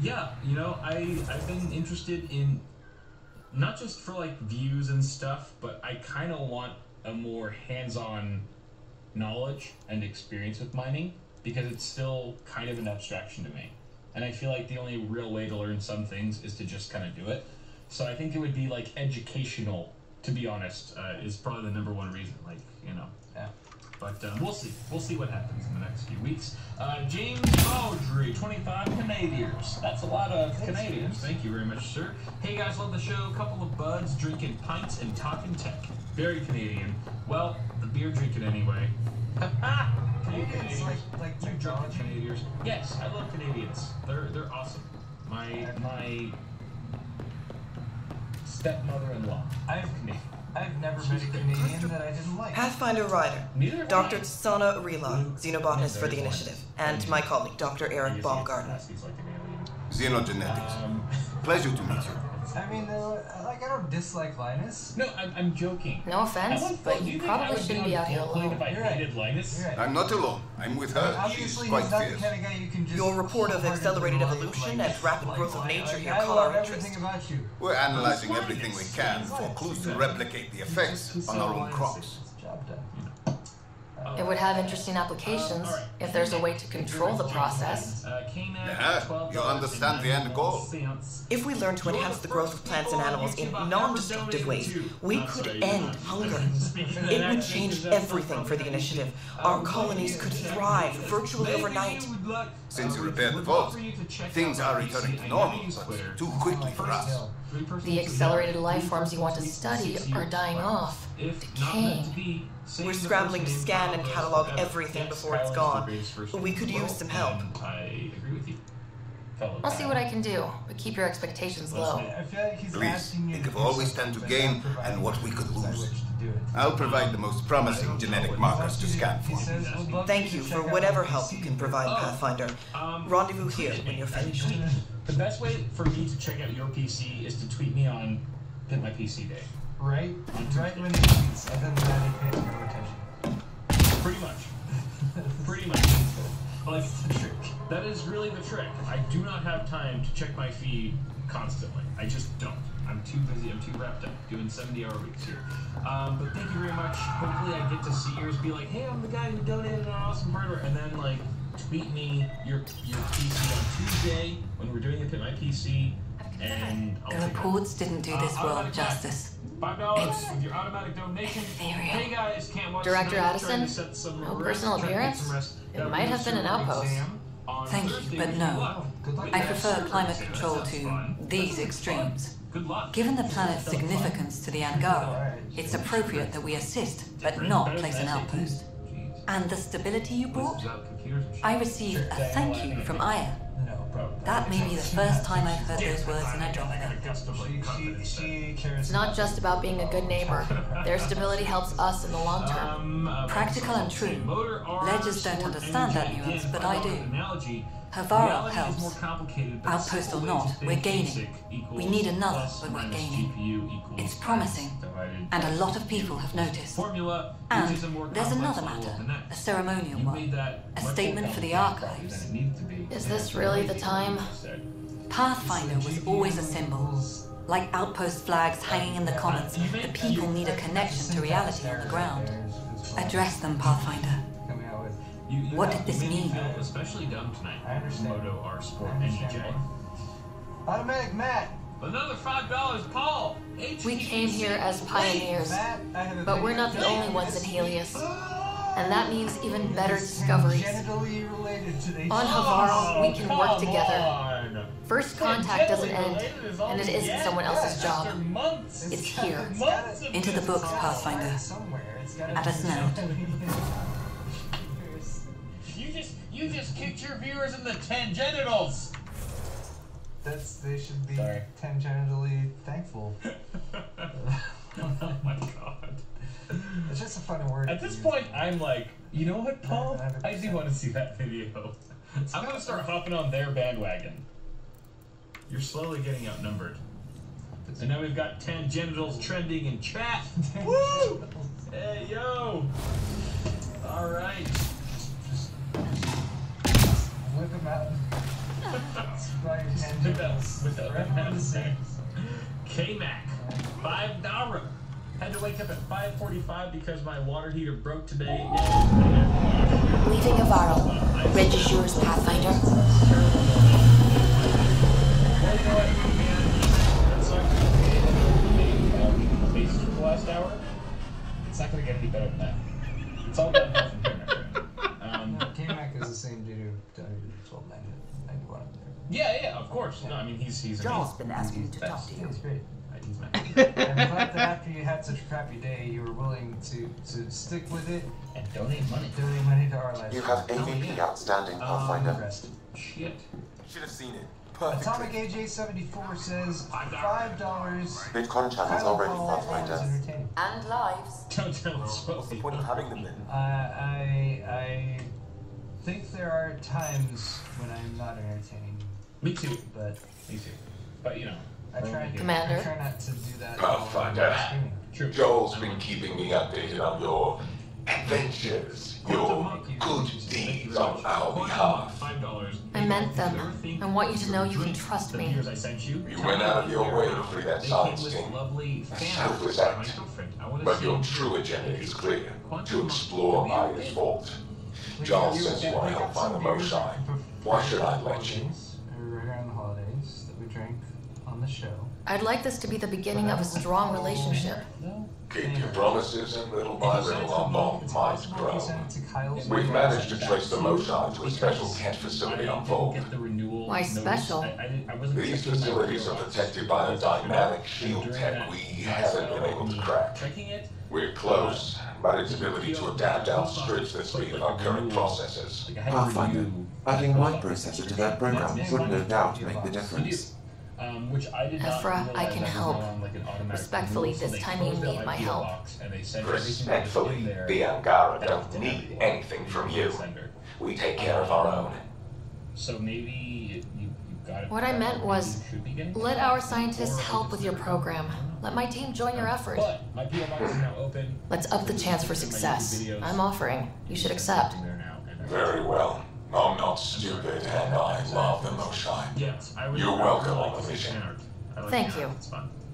Yeah, you know, I've been interested in not just for like views and stuff, but I kind of want a more hands-on knowledge and experience with mining because it's still kind of an abstraction to me. And I feel like the only real way to learn some things is to just kind of do it. So I think it would be like educational, to be honest, is probably the number one reason, like, you know. Yeah. But we'll see. We'll see what happens in the next few weeks. James Audrey, 25 Canadians. That's a lot of Canadians. Thank you very much, sir. Hey guys, love the show. Couple of buds drinking pints and talking tech. Very Canadian. Well, the beer drinking anyway. Canadians, like you drunk Canadians. Yes, I love Canadians. They're awesome. My stepmother-in-law. I've never met a Canadian that I didn't like. Pathfinder Ryder, Dr. Tsana Relon, xenobotanist for the initiative, and my colleague, Dr. Eric Baumgarten. Xenogenetics. Pleasure to meet you. I mean, like, I don't dislike Linus. No, I'm joking. No offense, but you probably shouldn't be out here alone. If I hated Linus. I'm not alone. I'm with her. Obviously, She's quite he's not the fierce. kind of guy you can just... Your report of accelerated evolution and rapid growth of nature here caught our interest. Everything about you. We're analyzing everything we can for clues to replicate the effects on our own crops. Job done. It would have interesting applications if there's a way to control the process. Yeah, you understand the end goal. If we learn to enhance the growth of plants and animals in non-destructive ways, we could end hunger. It would change everything for the initiative. Our colonies could thrive virtually overnight. Since you repaired the vault, things are returning to normal, but too quickly for us. The accelerated life forms you want to study are dying off, decaying. We're scrambling to scan and catalog everything before it's gone. We could use some help. I agree with you. I'll see what I can do, but keep your expectations low. I feel like he's Please, asking you think of all we stand to gain and what we could lose. I'll provide the most promising genetic markers to scan for. Thank you for whatever help you can provide, Pathfinder. Rendezvous here when you're finished. The best way for me to check out your PC is to tweet me on Hit My PC Day. Right? Right when he tweets, and then that he pays no attention. Pretty much. Pretty much. Like, the trick. That is really the trick. I do not have time to check my feed constantly. I just don't. I'm too busy. I'm too wrapped up doing 70-hour weeks here. But thank you very much. Hopefully I get to see yours be like, hey, I'm the guy who donated an awesome hardware. And then, like, tweet me your PC on Tuesday when we're doing Hit My PC. And I'll The reports didn't do this world justice. $5 with your automatic donation. Hey guys, can't watch Director tonight, Addison, trying to set some no rest, personal trying to get appearance? some rest. It might have been an outpost. Thank you, but no. I prefer climate control to these extremes. Given the planet's significance to the Angara, it's appropriate that we assist, but not place an outpost. And the stability you brought? Computers and shit. I received a thank you from Aya. That may be the first time I've heard those words in Andromeda. It's not just about being a good neighbor. Their stability helps us in the long term. Practical and true. Ledgers don't understand that nuance, but I do. Havaro helps. Outpost or not, we're gaining. We need another, but we're gaining. It's promising, and a lot of people have noticed. And there's another matter, a ceremonial one, a statement for the archives. Is this really the time? Pathfinder was always a symbol. Like outpost flags hanging in the commons, the people need a connection to reality on the ground. Address them, Pathfinder. What did this mean? Especially dumb tonight. Moto R Sport NEJ. Automatic Matt. Another $5, Paul. We came here as pioneers, but we're not the only ones in Helios. And that means even better discoveries. On Havaro, we can work together. First contact doesn't end, and it isn't someone else's job. It's here. Into the books, Pathfinder. At us now. You just kicked your viewers in the genitals. They should be tangentially thankful. Oh my god. It's just a funny word. At this point, I'm like, you know what, Paul? I do want to see that video. I'm gonna start hopping on their bandwagon. You're slowly getting outnumbered. And now we've got genitals trending in chat. Woo! Hey, yo! Alright. Whip him out. K-Mac, $5. Had to wake up at 5:45 because my water heater broke today. Leaving Havaro. Reg is yours, Pathfinder. Basis for the last hour. It's not going to get any better than that. It's all downhill from here. K-Mac is the same dude who donated 1291 up there. Yeah, of course. No, I mean he's Joel's been asking to talk to you. He's great. He's my I'm glad that after you had such a crappy day, you were willing to stick with it and donate money. Donate money to our lives. You have AVP outstanding, Pathfinder. Shit. Should have seen it. Atomic AJ74 says $5. Bitcoin channels already, Pathfinder. And lives. Don't tell us What's the point of having them then? I think there are times when I'm not entertaining. Me too. But me too. But you know. I try Commander. not to do that. Pathfinder. Joel's been keeping me updated on your adventures, your good deeds on our behalf. I meant them. I want you to know you can trust me. You went out of your way to free that science team. A selfless act. But your true agenda is clear. To explore Maya's vault. John says you want to help find the Mosai. Why should I let you? Right around the holidays that we drank on the show. I'd like this to be the beginning of a strong relationship. Keep your promises, and little by little our bond might grow. We've managed to trace the Mosai to a special cat facility on Vogue. Why special? These facilities are protected by a dynamic shield tech we haven't been able to crack. We're close, but its ability to adapt outstrips the speed of our current processes. Pathfinder, adding my processor to that program would no doubt make the difference. Ephra, I can help. Respectfully, this time you need my help. Respectfully, the Angara don't need anything from you. We take care of our own. So maybe you got it. What I meant was, let our scientists help with your program. Let my team join your effort. My PO box is now open. Let's up the chance for success. I'm offering. You should accept. Very well. I'm not stupid, and I love the Mosai. Yes, You're welcome on the mission. Thank you.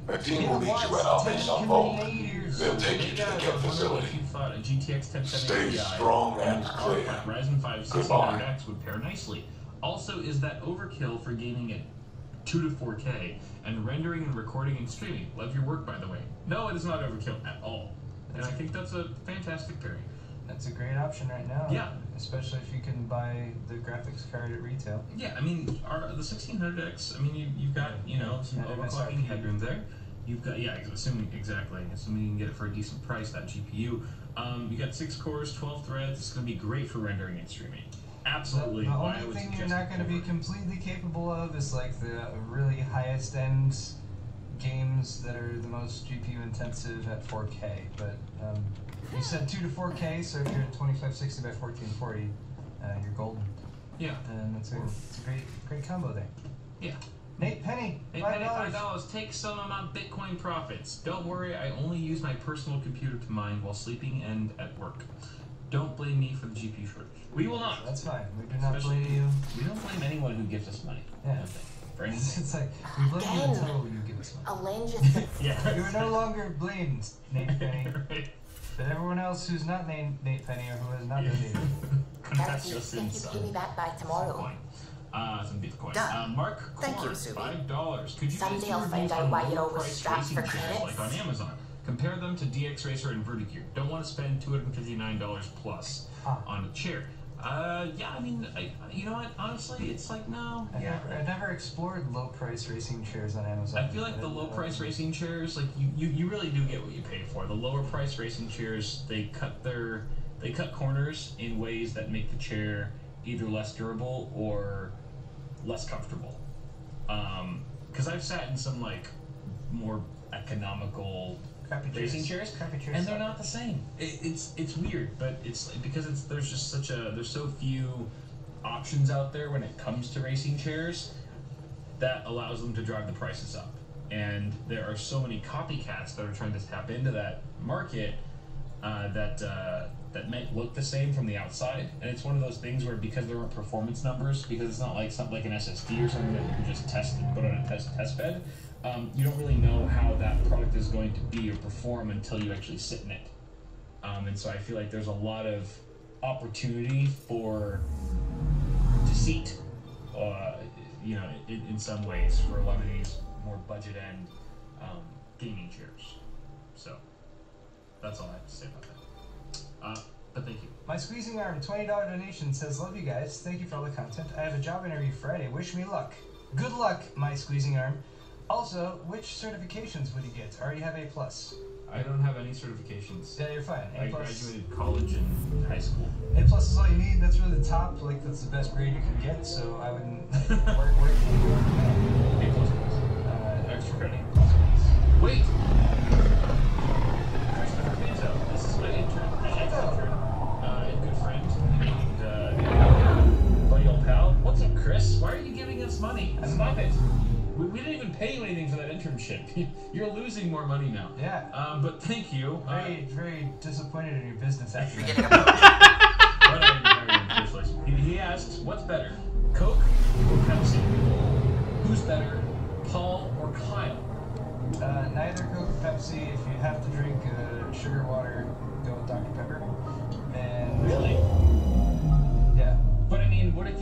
A team will meet you at our base on Vogue. They'll take you to the Ket facility. Stay strong and clear. Ryzen 5 1600X would pair nicely. Also, is that overkill for gaming at 2 to 4K and rendering and recording and streaming? Love your work, by the way. No, it is not overkill at all. And I think that's a fantastic pairing. That's a great option right now. Yeah. Especially if you can buy the graphics card at retail. Yeah, I mean, the 1600X, I mean, you've got, you know, some overclocking headroom there. You've got, yeah, assuming you can get it for a decent price, that GPU. You got 6 cores, 12 threads. It's going to be great for rendering and streaming. Absolutely. The only thing you're not going to be completely capable of is like the really highest end games that are the most GPU intensive at 4K. But you said 2 to 4K, so if you're at 2560 by 1440, you're golden. Yeah. And it's a great combo there. Yeah. Nate Penny, $5. Take some of my Bitcoin profits. Don't worry, I only use my personal computer to mine while sleeping and at work. Don't blame me for the GPU shortage. We will not. That's fine. We do not blame you. We don't blame anyone who gives us money. Yeah. For anything. It's like, we blame you until you give us money. Elaine just... Yeah. You're no longer blamed, Nate Penny. Right. But everyone else who's not named Nate Penny or who has not donated. Darcy, think you give me that by tomorrow. Some Bitcoin. Done. Mark Thank you, Cord, Subi. $5. Could you Someday I'll find out why you're always strapped for credits. like on Amazon? Compare them to DX Racer and Vertigear. Don't want to spend $259 plus on a chair. Yeah, I mean, you know what? Honestly, it's like, no. I've never explored low price racing chairs on Amazon. I feel like the low price racing chairs, like you really do get what you pay for. The lower price racing chairs, they cut corners in ways that make the chair either less durable or less comfortable. Because I've sat in some like more economical racing chairs, and they're not the same. It's weird, but it's because there's just there's so few options out there when it comes to racing chairs that allows them to drive the prices up. And there are so many copycats that are trying to tap into that market that might look the same from the outside, and it's one of those things where because there aren't performance numbers, because it's not like something like an SSD or something that you can just test and put on a test bed, you don't really know how that product is going to be or perform until you actually sit in it. And so I feel like there's a lot of opportunity for deceit, in some ways for a lot of these more budget end gaming chairs. So that's all I have to say about that. But thank you. My Squeezing Arm $20 donation says, love you guys. Thank you for all the content. I have a job interview Friday. Wish me luck. Good luck, My Squeezing Arm. Also, which certifications would you get? I already have A+. I don't have any certifications. Yeah, you're fine. I graduated college and high school. A+ is all you need. That's really the top. Like, that's the best grade you can get, so I wouldn't... where can you go? A+. Extra credit. Wait! This is my intern. Good friend and buddy old pal. What's up, Chris? Why are you giving us money? Stop it. We didn't even pay you anything for that internship. You're losing more money now. Yeah. But thank you. Very disappointed in your business after You're getting a He asks, what's better, Coke or Pepsi? Who's better, Paul or Kyle? Neither Coke or Pepsi. If you have to drink sugar water, go with Dr. Pepper. And really? Yeah. But I mean, what if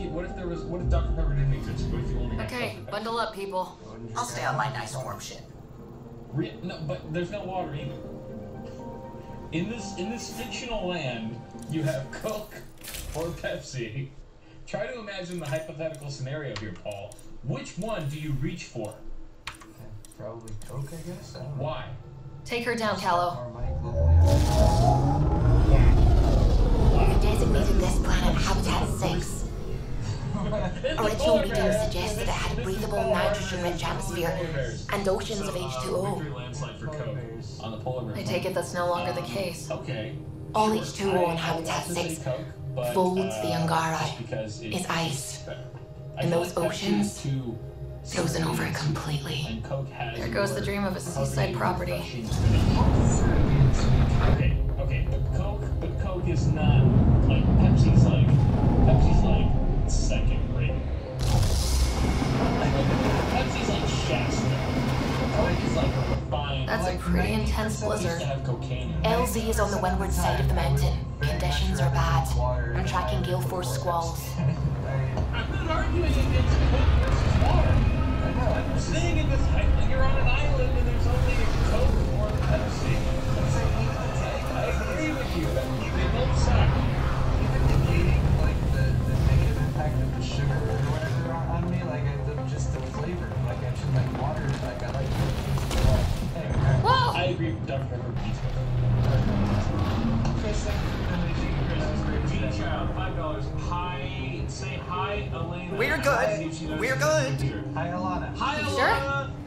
Dr. Pepper didn't exist? What if you only had Okay, bundle up, people. I'll stay on my nice warm ship. No, but there's no water either. In this fictional land, you have Coke or Pepsi. Try to imagine the hypothetical scenario here, Paul. Which one do you reach for? Probably Coke, I guess. I don't know. Why? Take her down, Callow. More money globally. We designated this planet Habitat 6. Original readings suggested it had a breathable, nitrogen-rich atmosphere and oceans of H2O. I take it that's no longer the case. Okay. All H2O in Habitat 6 folds the Angara is ice. And those oceans, frozen over completely. There goes the dream of a seaside property. Okay, but Coke is not like Pepsi's like second rate. Pepsi's like Shasta. Coke is like a refined. That's a pretty intense blizzard. LZ is on the windward side of the mountain. Conditions are bad. I'm tracking gale force squalls. I'm not arguing against Coke versus water. I'm saying in this you're on an island and there's only a Coke or a Pepsi. I agree with you. They both suck. Even negating like the negative impact of the sugar or whatever on me, like just the flavor. Like I should like water. Like I like. Hey, agree with Dr. Pepper pizza. Chris, thank you for the donation. Chris, child, $5. Hi, say hi, Elena. We're good. We're good. Hi, Alana. Hi, Alana. Sure?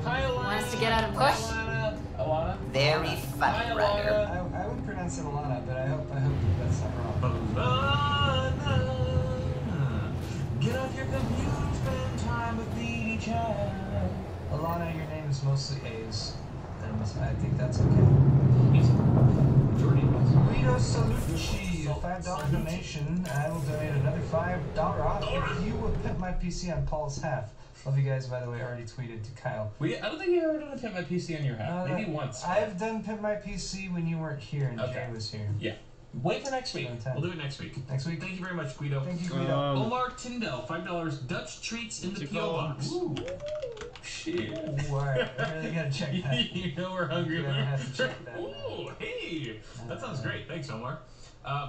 Hi, Alana. Want us to get out and push? Alana. Very funny, Ryder. I would pronounce it Alana, but I hope that's not wrong. Alana. Get off your computer and spend time with the child. Alana, your name is mostly A's, and I think that's okay. Guido Salucci, a $5 donation. I will donate another $5 off if you will put my PC on Paul's half. Love you guys, by the way. Already tweeted to Kyle. I don't think you ever done a Pimp My PC on your half. Maybe once. I've done Pimp My PC when you weren't here and Jay was here. Yeah. Wait for next week. We'll do it next week. Next week. Thank you very much, Guido. Thank you, Guido. Omar Tyndall, $5. Dutch treats in the P.O. box. Ooh. Shit. Ooh, alright. I really gotta check that. You know we're hungry. I have to check that. Ooh, hey. That sounds great. Thanks, Omar.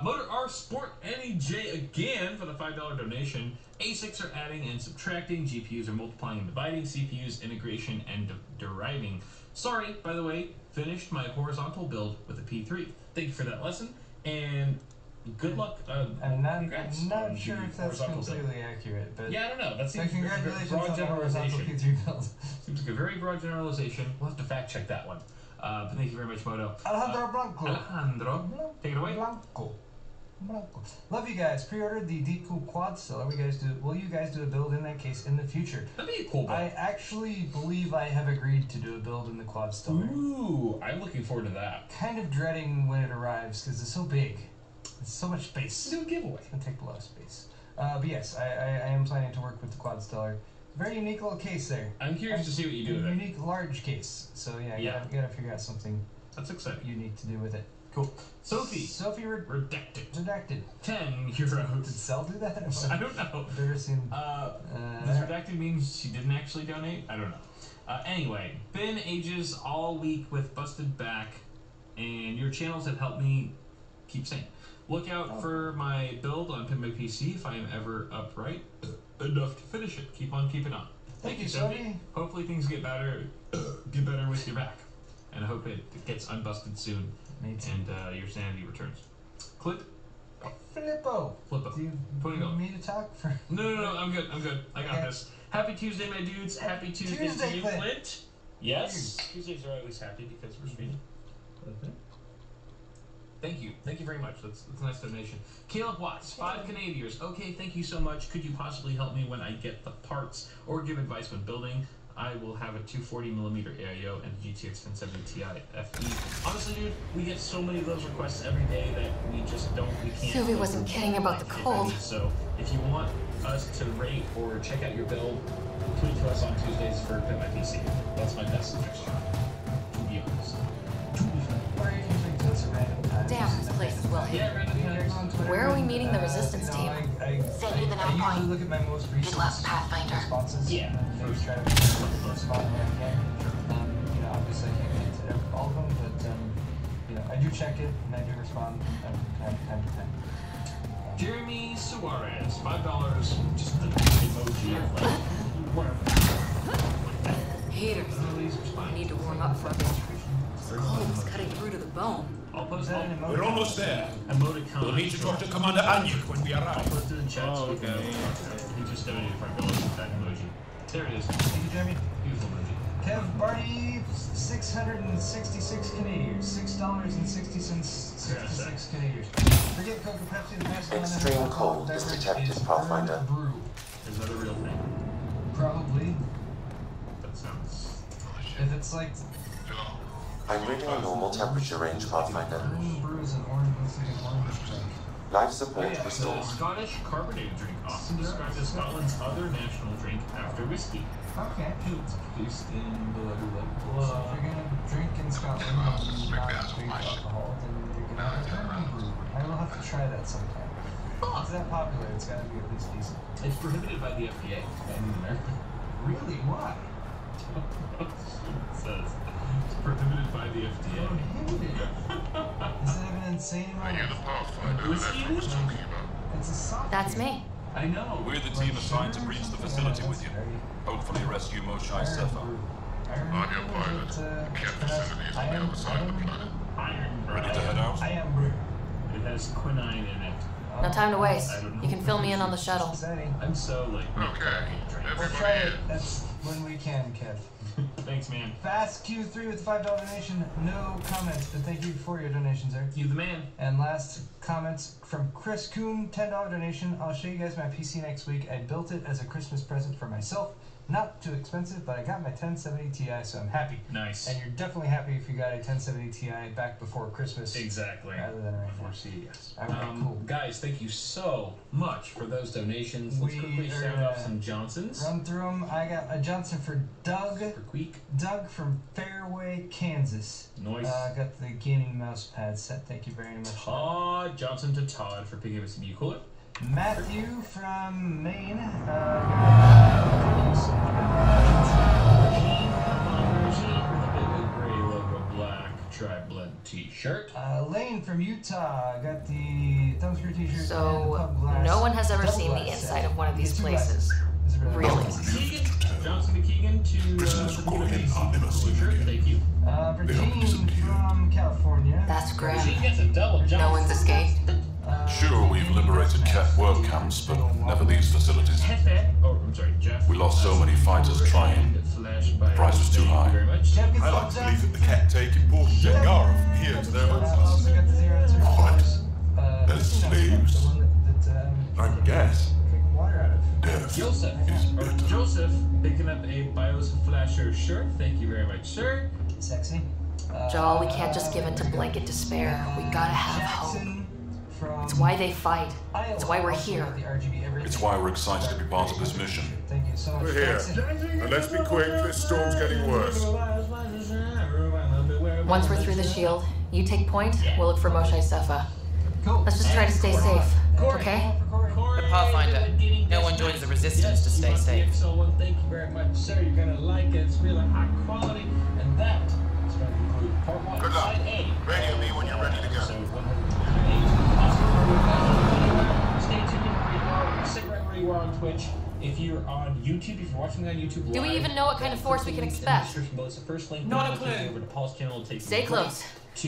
Motor R Sport NEJ again for the $5 donation. ASICs are adding and subtracting, GPUs are multiplying and dividing, CPUs integration and deriving. Sorry, by the way, finished my horizontal build with a P3. Thank you for that lesson, and good luck. I'm not sure if that's completely accurate, but yeah, I don't know. That seems congratulations broad on the horizontal generalization. P3 build. Seems like a very broad generalization. We'll have to fact check that one. But thank you very much, Moto. Alejandro Blanco. Alejandro, take it away. Blanco. Love you guys. Pre-ordered the Deep Cool Quad Stellar. Will you guys do a build in that case in the future? That'd be a cool build. I actually believe I have agreed to do a build in the Quad Stellar. Ooh, I'm looking forward to that. Kind of dreading when it arrives because it's so big. It's so much space. Do a giveaway. It's gonna take a lot of space. But yes, I am planning to work with the Quad Stellar. Very unique little case there. I'm curious to see what you do with it. Unique large case. So yeah, you gotta figure out something. That's exciting. Unique to do with it. Cool. Sophie Redacted. 10 euros. Did Cell do that? I don't know. I've never seen. Does redacted mean she didn't actually donate? I don't know. Anyway, been ages all week with busted back, and your channels have helped me keep sane. Look out for my build on Pimp My PC if I am ever upright enough to finish it. Keep on keeping on. Thank you, Sophie. Hopefully things get better with your back, and I hope it gets unbusted soon. And your sanity returns. Clip. Flippo. Do you need me to talk for? No, I'm good. I got this. Happy Tuesday, my dudes. Happy Tuesday to you, Clint. Yes. Tuesdays are always happy because we're streaming. Thank you very much. That's a nice donation. Caleb Watts, 5 Canadians. Okay, thank you so much. Could you possibly help me when I get the parts or give advice when building? I will have a 240mm AIO and a GTX 1070 Ti FE. Honestly, dude, we get so many of those requests every day that we can't. Sylvie wasn't kidding about the cold. So, if you want us to rate or check out your build, tweet to us on Tuesdays for Pimp My PC. That's my best suggestion. To be honest. Damn, this place is well hidden. Where are we meeting the resistance team? Send you the nav I usually look at my most recent Pathfinder. responses. Yeah. And try to respond when I can. Obviously I can't get to all of them, but I do check it and I do respond from time to time. Jeremy Suarez, $5. Just the emoji of like whatever. Haters. I need to warm up for a bit. This cold is cutting through to the bone. We're almost there. Emoticon. We'll need to talk to Commander Anyuk when we arrive. I'll put it in the chat so we can he just donated $5 with that emoji. There it is. Thank you, Jeremy. Beautiful emoji. Kev Barty, 666 Canadians. $6.60, 66 Canadians. Forget Coca Pepsi, the best Extreme cold is detected, Pathfinder. Is that a real thing? Probably. That sounds... If it's like... I'm reading a normal temperature range, Pathfinder. Brews and orange, looks like an orange drink. Life support restored. Scottish carbonated drink, often described as Scotland's other national drink after whiskey. Okay. It's produced in blah, blah, blah. Well, if you're gonna drink in Scotland and not drink alcohol, then you're gonna have to homebrew. I will have to try that sometime. It's that popular, it's gotta be at least decent. It's prohibited by the FDA in America. Really? Why? It says it's prohibited by the FDA. Prohibited? Is it an insane amount of whiskey? It's a soft That's me. I know. We're the team assigned to breach the facility with you. Hopefully rescue Moshi's Zephyr. I'm your pilot. Get facilities on the other side of the planet. Ready to head out? I am Brew. It has quinine in it. No time to waste. You can fill me in on the shuttle. I'm so like. Okay. We'll try it. That's when we can, Kev. Thanks, man. Fast Q3 with $5 donation. No comments, but thank you for your donation, sir. You the man. And last comments from Chris Kuhn, $10 donation. I'll show you guys my PC next week. I built it as a Christmas present for myself. Not too expensive, but I got my 1070 Ti, so I'm happy. Nice. And you're definitely happy if you got a 1070 Ti back before Christmas. Exactly. Rather than right before now. CES. Cool. Guys, thank you so much for those donations. Let's quickly sound off some Johnsons. Run through them. I got a Johnson for Doug. For Queek. Doug from Fairway, Kansas. Nice. Got the gaming mouse pad set. Thank you very much. Todd Johnson to Todd for picking up some cooler. Matthew from Maine. Gray logo black tri-blend t-shirt. Lane from Utah. Got the thumbscrew t-shirt. So, no one has ever seen the inside of one of these places. Really? Johnson to Keegan to t-shirt. Thank you. Virgin from California. That's grand. She gets a double jump. No one's escaped. Sure, we've liberated Cat work camps, but never these facilities. Oh, I'm sorry, Jeff. We lost so many fighters trying. The price was too high. Very much. I like to believe that the Cat take important Jengara from here to their homelands. What? As slaves? I guess. Death Joseph. is better. Joseph picking up a BIOS Flasher shirt. Thank you very much, sir. Sexy. Joel, we can't just give in to blanket despair. We gotta have hope. It's why they fight. It's why we're here. It's why we're excited to be part of this mission. Thank you so much. We're here. And let's be quick, this storm's getting worse. Once we're through the shield, you take point, we'll look for Moshe Sefa. Cool. Let's just try to stay safe, okay? The Pathfinder. No one joins the Resistance to stay safe. So, thank you very much, sir. You're gonna like it. It's really high quality, and that is going to conclude part 1. Good luck. Side A. Radio me when you're ready to go. Episode 108. Stay tuned. Stick right where you are on Twitch. If you're on YouTube, if you're watching on YouTube live, Do we even know what kind of force we can expect? First link Not a over clue. to Paul's channel. Stay close.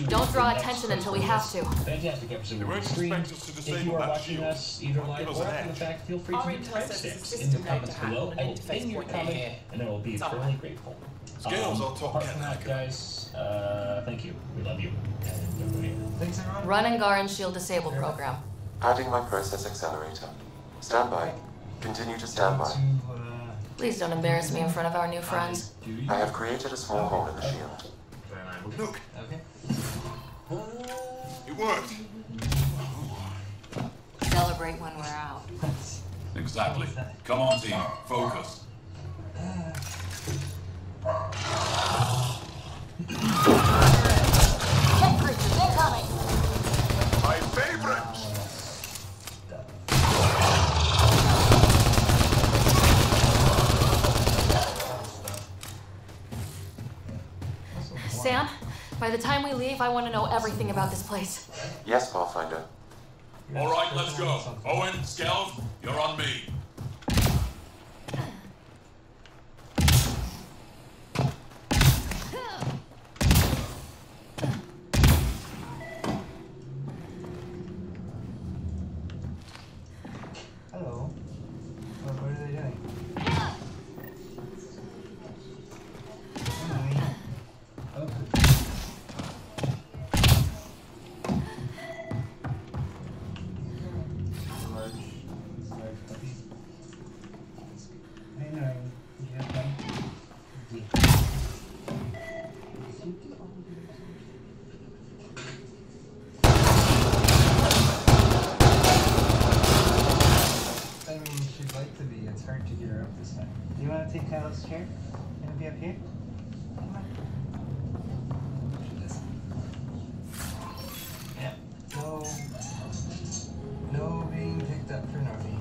Don't draw attention until we have to. Fantastic episode. They won't Stream. expect us to If disable you are that watching shield. us either live Give us or an after the edge. fact, feel free to Our leave intel says the timestamps in system the known comments to have below. an I will interface pin your point comment, here. and I will be It's eternally grateful. Scales, I'll talk Apart cat from that, hacker. guys, thank you. We love you. And don't forget. Thanks, everyone. Run and Garin shield disable program. Adding my process accelerator. Stand by. Continue to stand by. Please don't embarrass me in front of our new friends. I have created a small hole in the shield. Look, Okay. it worked. Celebrate when we're out. Exactly. Come on, team. Focus. Check creatures incoming! My favorite! Sam, by the time we leave, I want to know everything about this place. Yes, Pathfinder. All right, let's go. Owen, Skelv, you're on me. Hello. What are they doing? I mean, she'd like to be. It's hard to get her up this time. Do you want to take Kyle's chair? You want to be up here? Come on. She doesn't. Yeah. No being picked up for naughty.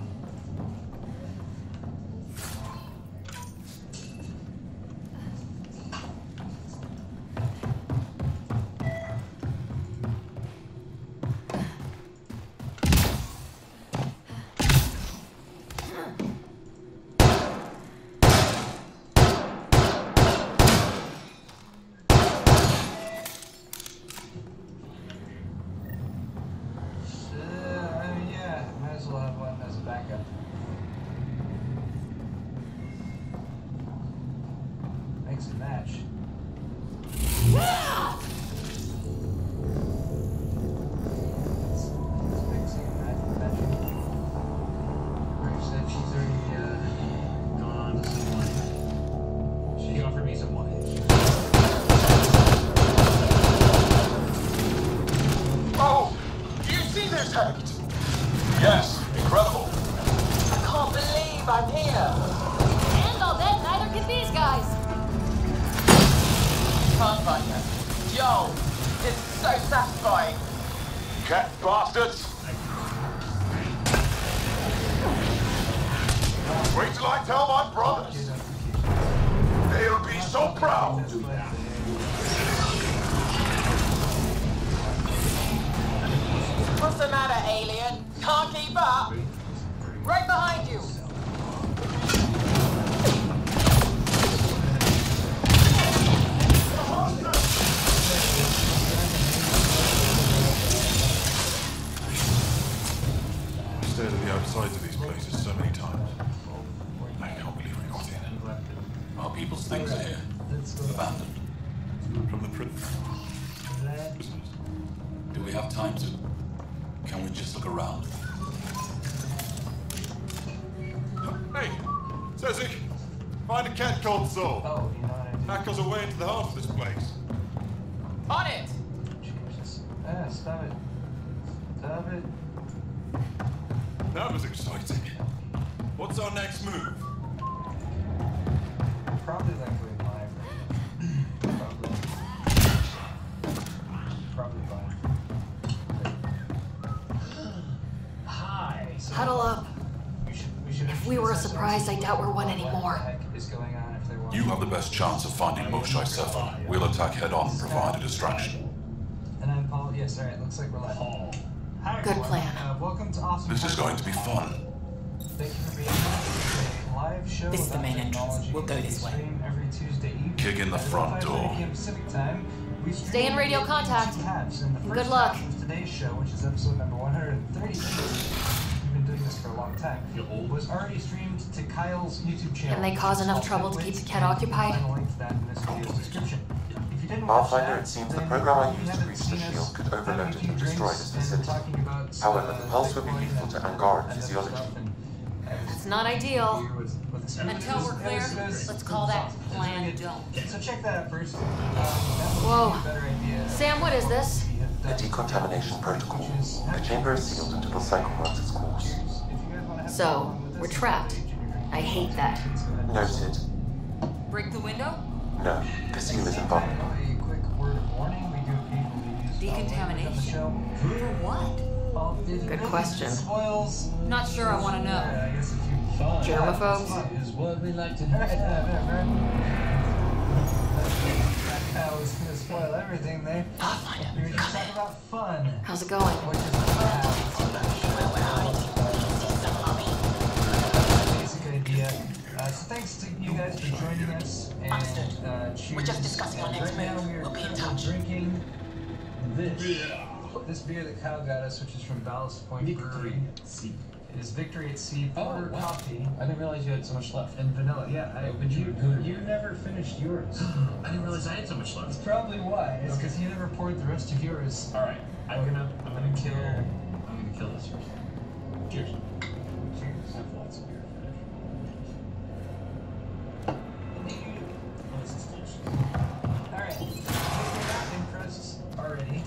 Yo, this is so satisfying. Cat bastards! Wait till I tell my brothers. They'll be so proud. What's the matter, alien? Can't keep up? Right behind you. I've stared at the outsides of these places so many times. I can't believe we got in. Our people's things are here. Abandoned. From the prisoners. Do we have time to... Can we just look around? Hey! Cezzik! Find a cat called Soul. Oh, you know what I do? Hackles a way into the heart of this place. On it! Jesus. Ah, stop it. Stop it. That was exciting. What's our next move? Probably like going live. Probably live. Hi. So Huddle up. we should If we were a surprise, I doubt we're one anymore. What the heck is going on if they want? You have the best chance of finding Moshai 7. We'll attack head-on and provide a distraction. And I'm Paul. Yes, alright, looks like we're live. Hi, Good everyone. plan. Welcome to Awesome. This is going to be fun. Thank you for being here. A live show This is the about main entrance. technology. We'll go this way. Stream every Tuesday evening. Kick in the At front 5:30 door. p.m. Pacific time. We stream Stay in radio contact. two halves, and the Good first luck. half of today's show, which is episode number 138. We've been doing this for a long time. Was already streamed to Kyle's YouTube channel. And they cause enough trouble to keep the cat occupied? Find a link to that in this video's description. If you didn't Pathfinder, watch it seems that, the then program I you used to haven't reach the seen us shield could having overload a it few and destroy drinks this and facility. talking about, However, the pulse would be Bitcoin lethal to and Angara other physiology. stuff, and It's not ideal. Until we're clear, let's call that plan don't. So check that out first. Whoa. Sam, what is this? A decontamination protocol. The chamber is sealed until the cycle runs its course. So, we're trapped. I hate that. Noted. Break the window? No, the seal is invulnerable. A quick word of warning: we do occasionally use Decontamination? the show. For what? Good question. Spoils. Not sure I want to know. I guess if you Germaphobes? is what we like to do. That cow was gonna spoil everything there. We were just talking about fun. How's it going? Which is basic idea. So thanks to you guys for joining us. And cheers. We're just discussing our next Right now move. we are We'll be in currently touch. drinking this beer that Kyle got us, which is from Ballast Point Brewery. It is Victory at Sea porter coffee. I didn't realize you had so much left. And vanilla, yeah. But you never finished yours. I didn't realize I had so much That's left. probably why. It's because you never poured the rest of yours. All right, I'm gonna kill this first. Cheers. Cheers. I have lots of beer finish. Oh, this is delicious. Alright. If you're not impressed already,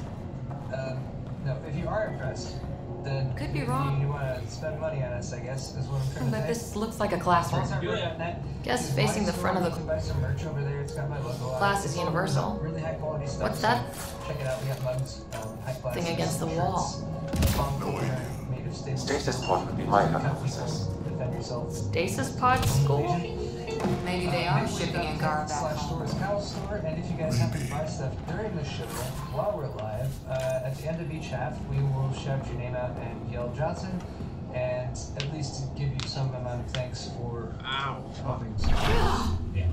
no, if you are impressed, then Could be wrong. You want to spend money on us, I guess, is what I'm trying to But say. this looks like a classroom. Guess facing the front of the buy some merch over there. It's got my logo on it. class is It's all universal. Really high quality stuff. What's that? Check it out. We got mugs, high class Thing against the wall. Made of stable. Stasis pod would be my hypothesis. Defend yourself. Stasis pod school? Maybe they are shipping Angara back home. Cow store, and if you guys happen to buy stuff during the show while we're live, at the end of each half, we will shout your name out and yell Johnson, and at least give you some amount of thanks for helping. Yeah.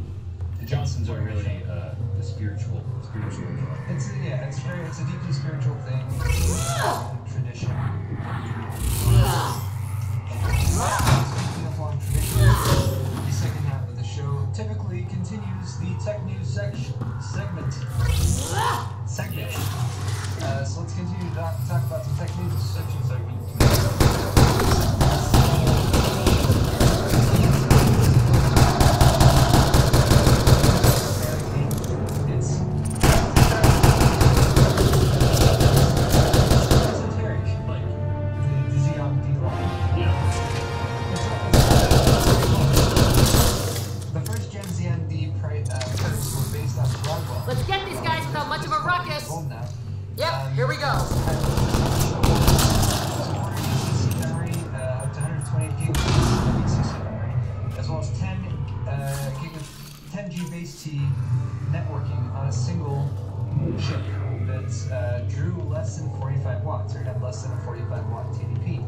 The Johnsons are really the spiritual. It's a deeply spiritual thing. Tradition. Speaking of long tradition, the second half of the show typically continues the tech news segment. So let's continue to talk about some tech news. Segment. Let's get these guys without much of a ruckus. go. Memory, up to 128 gigs of CC memory, as well as 10G base T networking on a single chip that's drew less than 45 watts, or had less than a 45 watt TDP.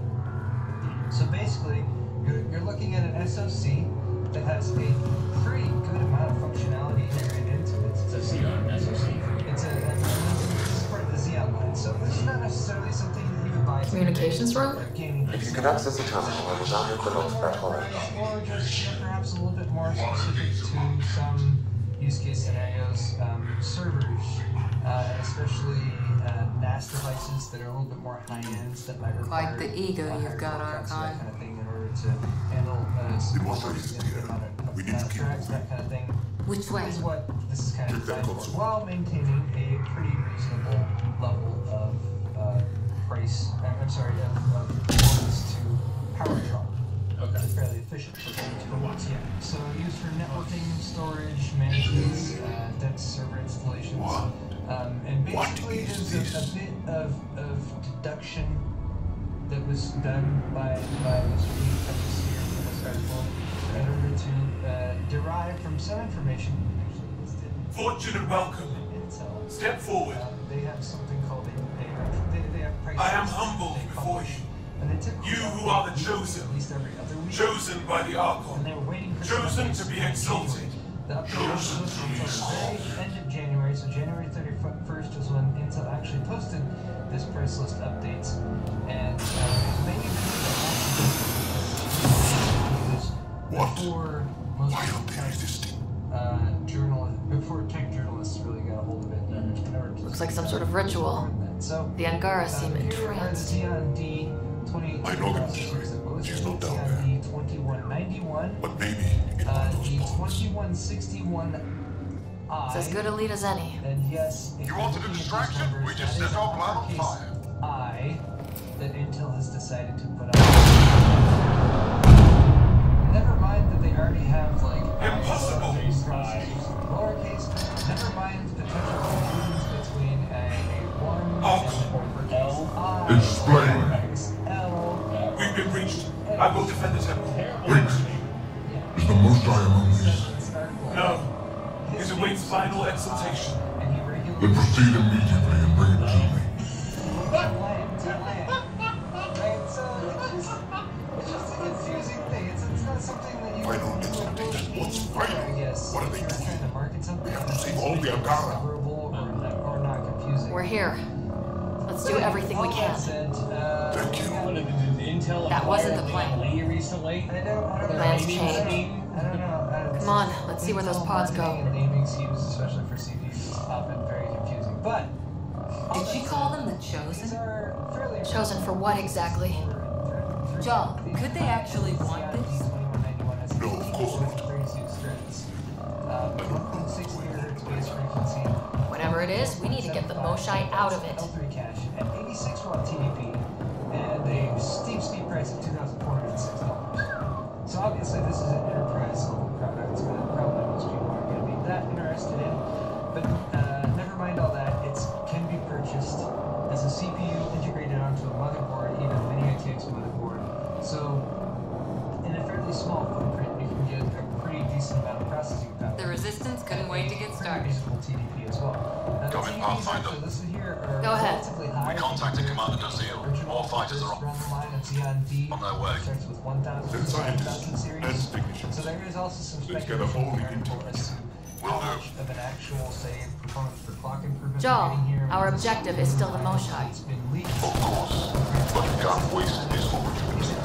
So basically, you're looking at an SoC that has a pretty good amount of functionality integrated into it. It's a Xeon SoC. It's part of the Xeon line, so this is not necessarily something that you would buy. Communications room? If you can access the terminal, I will download the log back home. Or just perhaps a little bit more specific to some use case scenarios, servers, especially NAS devices that are a little bit more high-end that might require Quite the ego you've got, Archive. that kind of thing in order to handle significant amount of NAS tracks, that kind of thing. Which way? Is what this is kind of designed for, while maintaining a pretty reasonable level of performance to power draw. Okay. It's fairly efficient for watts. Yeah. So used for networking, storage, management, dense server installations, and basically there's a bit of deduction that was done by Mr. Lee from this article in order to derive from some information actually listed. Fortune and welcome. Intel. Step forward. They have something called they have price. I am humbled before you. You who are the chosen, chosen by the Archon, chosen to be exalted. The update was posted until the very end of January, so January 31st was when Intel actually posted this price list updates, and maybe before before tech journalists really got a hold of it. Looks like some sort of ritual. So the Angara seem entranced. I know them. She's not down there. The 2191. But maybe the 2161. It's as good a lead as any. And yes, you wanted a distraction? We just set our plan on fire. That Intel has decided to put up. Never mind that they already have like impossible. Lowercase. Never mind potential confusions between a 1 and an Explain. L. We've been breached. I will defend the temple. Wait. Is the Most High among these? No. It awaits final exaltation. Then proceed immediately and bring it to me. It's just a confusing thing. It's not something that you Final exaltation. What's final? What are they doing? Trying to market something. We have to save all the Angara. Or not confusing. We're here. Let's do everything we can. Thank you. That wasn't the plan. Plans change. Come on, let's see where those pods go. Naming schemes, especially for CPUs, have often very confusing. But did she call them the Chosen? Chosen for what exactly? John, could they actually want this? No, of course not. Whatever it is, we need to get the Moshai out of it. L3 cache at 86 watt TDP and a steep price of $2,406. So obviously this is an enterprise level product. It's going to probably most people aren't going to be that interested in. But never mind all that. It can be purchased as a CPU integrated onto a motherboard, even a mini ITX motherboard. So in a fairly small footprint, you can get a pretty decent amount of processing power. The Resistance couldn't wait to get started. Reasonable TDP as well. Come in, Pathfinder. Go ahead. We contacted Commander Nazil. All fighters are on their way. Then scientists and technicians. So there is also some Let's get a whole of an actual, say, performance for clock improvement. Joel, our objective is still the Moshai. Of course, but we can't waste this opportunity.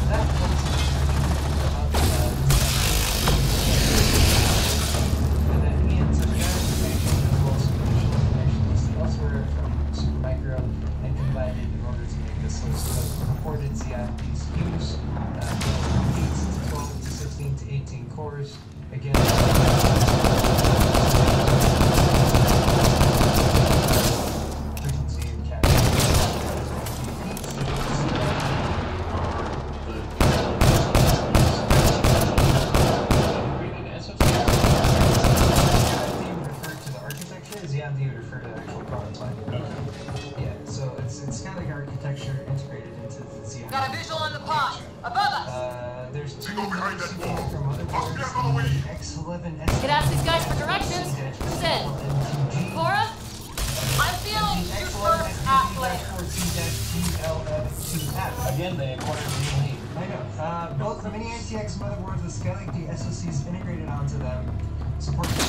That Supermicro and combined it in order to make this list of reported Xeon CPUs, 8 to 12 to 16 to 18 cores. Again, frequency and cache. Xeon D would refer to the actual product line. Yeah, so it's kind of like architecture integrated into the Xeon. Got a visual on the pod above us. There's two behind that wall. X11 S. Could ask these guys for directions. Who's in? Cora? I'm feeling super halfway. Again, they acquired the lead. I know. Both the mini ATX motherboards with Skylake D SoCs integrated onto them support the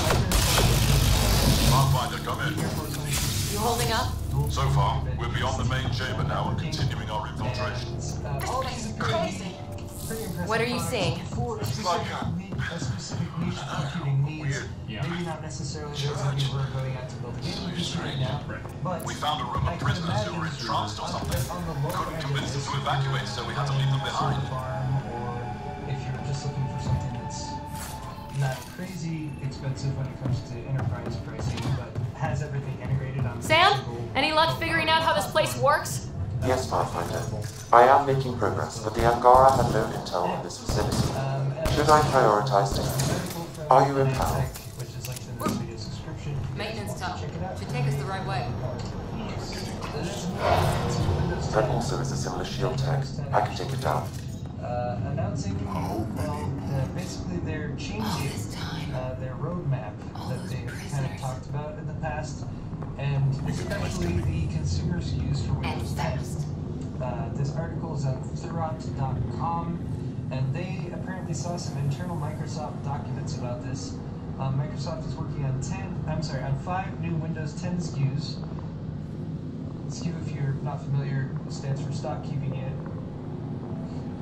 Pathfinder, come in. You holding up? So far, we're beyond the main chamber now and continuing our infiltration. This place is crazy. What are you seeing? It's like a specific niche computing needs. Maybe not necessarily those that we were going out to build a game right now, but we found a room of prisoners who were entranced or something. Couldn't convince them to evacuate, so we had to leave them behind. Or if you're just looking for something that's not crazy expensive when it comes to enterprise pricing, but has everything integrated on. Sam, any luck figuring out how this place works? Yes, Pathfinder. I am making progress, but the Angara have no intel on this facility. Should I prioritize things? Are you in power? Maintenance tunnel. Should take us the right way. There also is a similar shield tech. I can take it down. Announcing, basically they're changing their roadmap that they've kind of talked about in the past, and especially the consumer SKUs for Windows 10. This article is on Thurrott.com, and they apparently saw some internal Microsoft documents about this. Microsoft is working on 5 new Windows 10 SKUs. SKU, if you're not familiar, stands for stock keeping unit.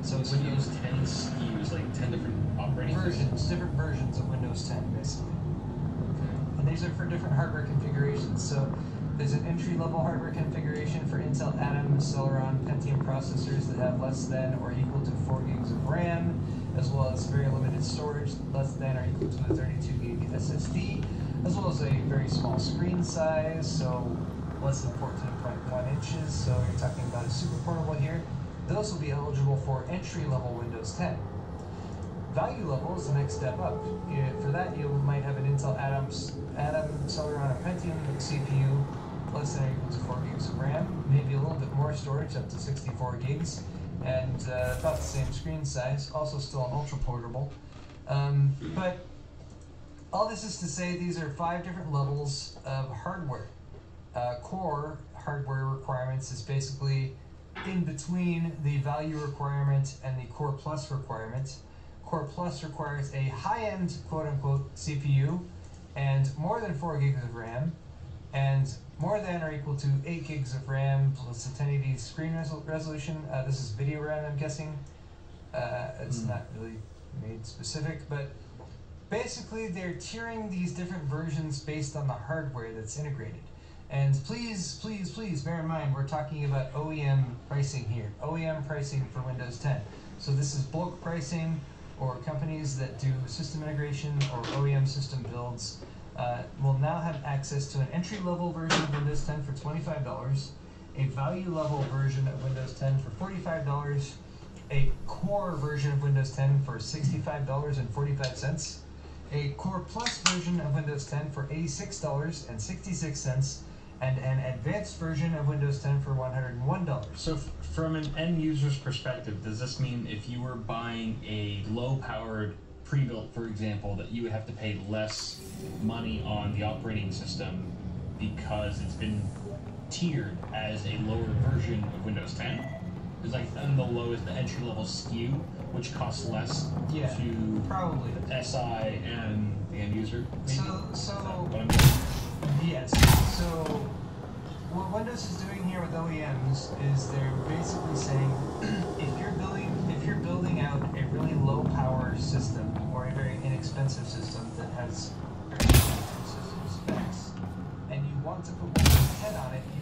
So Windows 10 SKUs, like 10 different operating versions, different versions of Windows 10, basically. And these are for different hardware configurations. So there's an entry-level hardware configuration for Intel Atom, Celeron, Pentium processors that have less than or equal to 4 gigs of RAM, as well as very limited storage, less than or equal to a 32 gig SSD, as well as a very small screen size, so less than 14.1 inches. So you're talking about a super portable here. Those will be eligible for entry-level Windows 10. Value level is the next step up. For that, you might have an Intel Atom, Celeron, or Pentium CPU, less than or equal to 4 gigs of RAM, maybe a little bit more storage, up to 64 gigs, and about the same screen size, also still an ultra portable. But all this is to say these are 5 different levels of hardware. Core hardware requirements is basically in between the value requirement and the Core Plus requirement. Core Plus requires a high-end, quote-unquote, CPU and more than 4 gigs of RAM, and more than or equal to 8 gigs of RAM plus a 1080 screen resolution. This is video RAM, I'm guessing. It's not really made specific, but basically they're tiering these different versions based on the hardware that's integrated. And please, please, please bear in mind, we're talking about OEM pricing here. OEM pricing for Windows 10. So this is bulk pricing, or companies that do system integration or OEM system builds will now have access to an entry-level version of Windows 10 for $25, a value-level version of Windows 10 for $45, a core version of Windows 10 for $65.45, a Core Plus version of Windows 10 for $86.66, and an advanced version of Windows 10 for $101. So from an end user's perspective, does this mean if you were buying a low-powered pre-built, for example, that you would have to pay less money on the operating system because it's been tiered as a lower version of Windows 10? It's like the lowest, the entry-level SKU, which costs less to probably the SI and the end user. Maybe? Yes. So what Windows is doing here with OEMs is they're basically saying if you're building out a really low power system or a very inexpensive system that has very expensive specs, and you want to put Windows 10 on it, you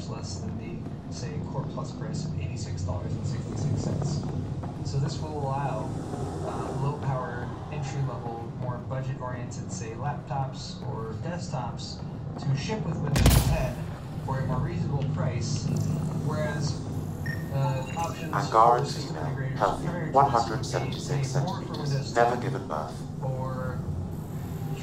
less than the, say, Core Plus price of $86.66. So this will allow low-power, entry-level, more budget-oriented, say, laptops or desktops to ship with Windows 10 for a more reasonable price, whereas options Angaran for system female, integrators healthy, 176 centimeters, never given birth. Or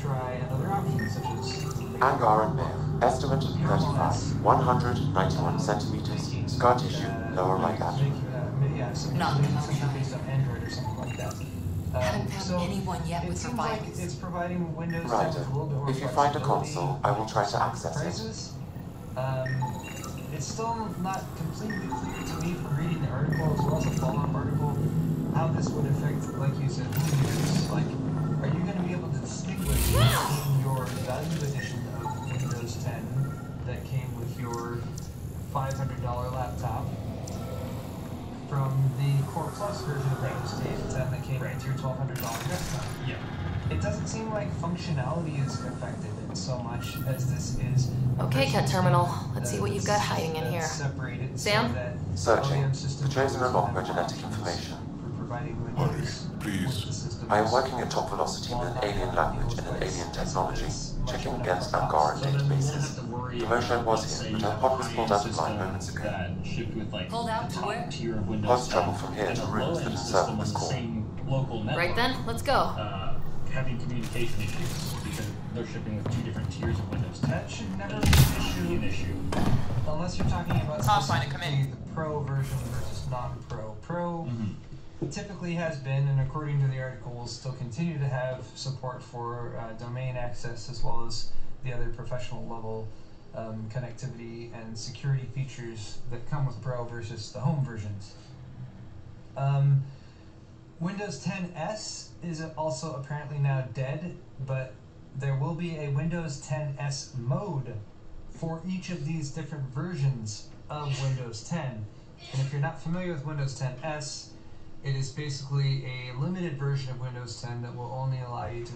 try another option, such as Angaran male, estimate 35, 191 centimeters, scar tissue, lower right abdomen. None. Based on Android or something like that. Haven't found anyone yet with seems like survivors. it's providing Windows 10 Right. with a little bit more If you find a flexibility console, I will try to on access it. prices. It's still not completely clear to me from reading the article as well as the follow-up article how this would affect, like you said, users. Like, are you going to be able to distinguish between your value edition of Windows 10 that came with your $500 laptop from the Core Plus version of Windows 10 that came with your $1,200 desktop? Yeah. It doesn't seem like functionality is affected so much as this is. Okay, Cat Terminal. Let's see what you've got hiding in here. Sam? Searching. Betrays no longer genetic information. Please. I am working at top velocity with an alien language and an alien technology, checking against Angaran databases. The motion was here, but our pod was pulled out of line moments ago. Pulled out to where? Pod's travel from here to rooms that encircle this core. Right then, let's go. Having communication issues because they're shipping with two different tiers of Windows 10. That should never be an issue. Unless you're talking about specifically the Pro version versus non-Pro. Pro typically has been, and according to the article, will still continue to have support for domain access as well as the other professional level connectivity and security features that come with Pro versus the home versions. Windows 10S is also apparently now dead, but there will be a Windows 10S mode for each of these different versions of Windows 10. And if you're not familiar with Windows 10S, it is basically a limited version of Windows 10 that will only allow you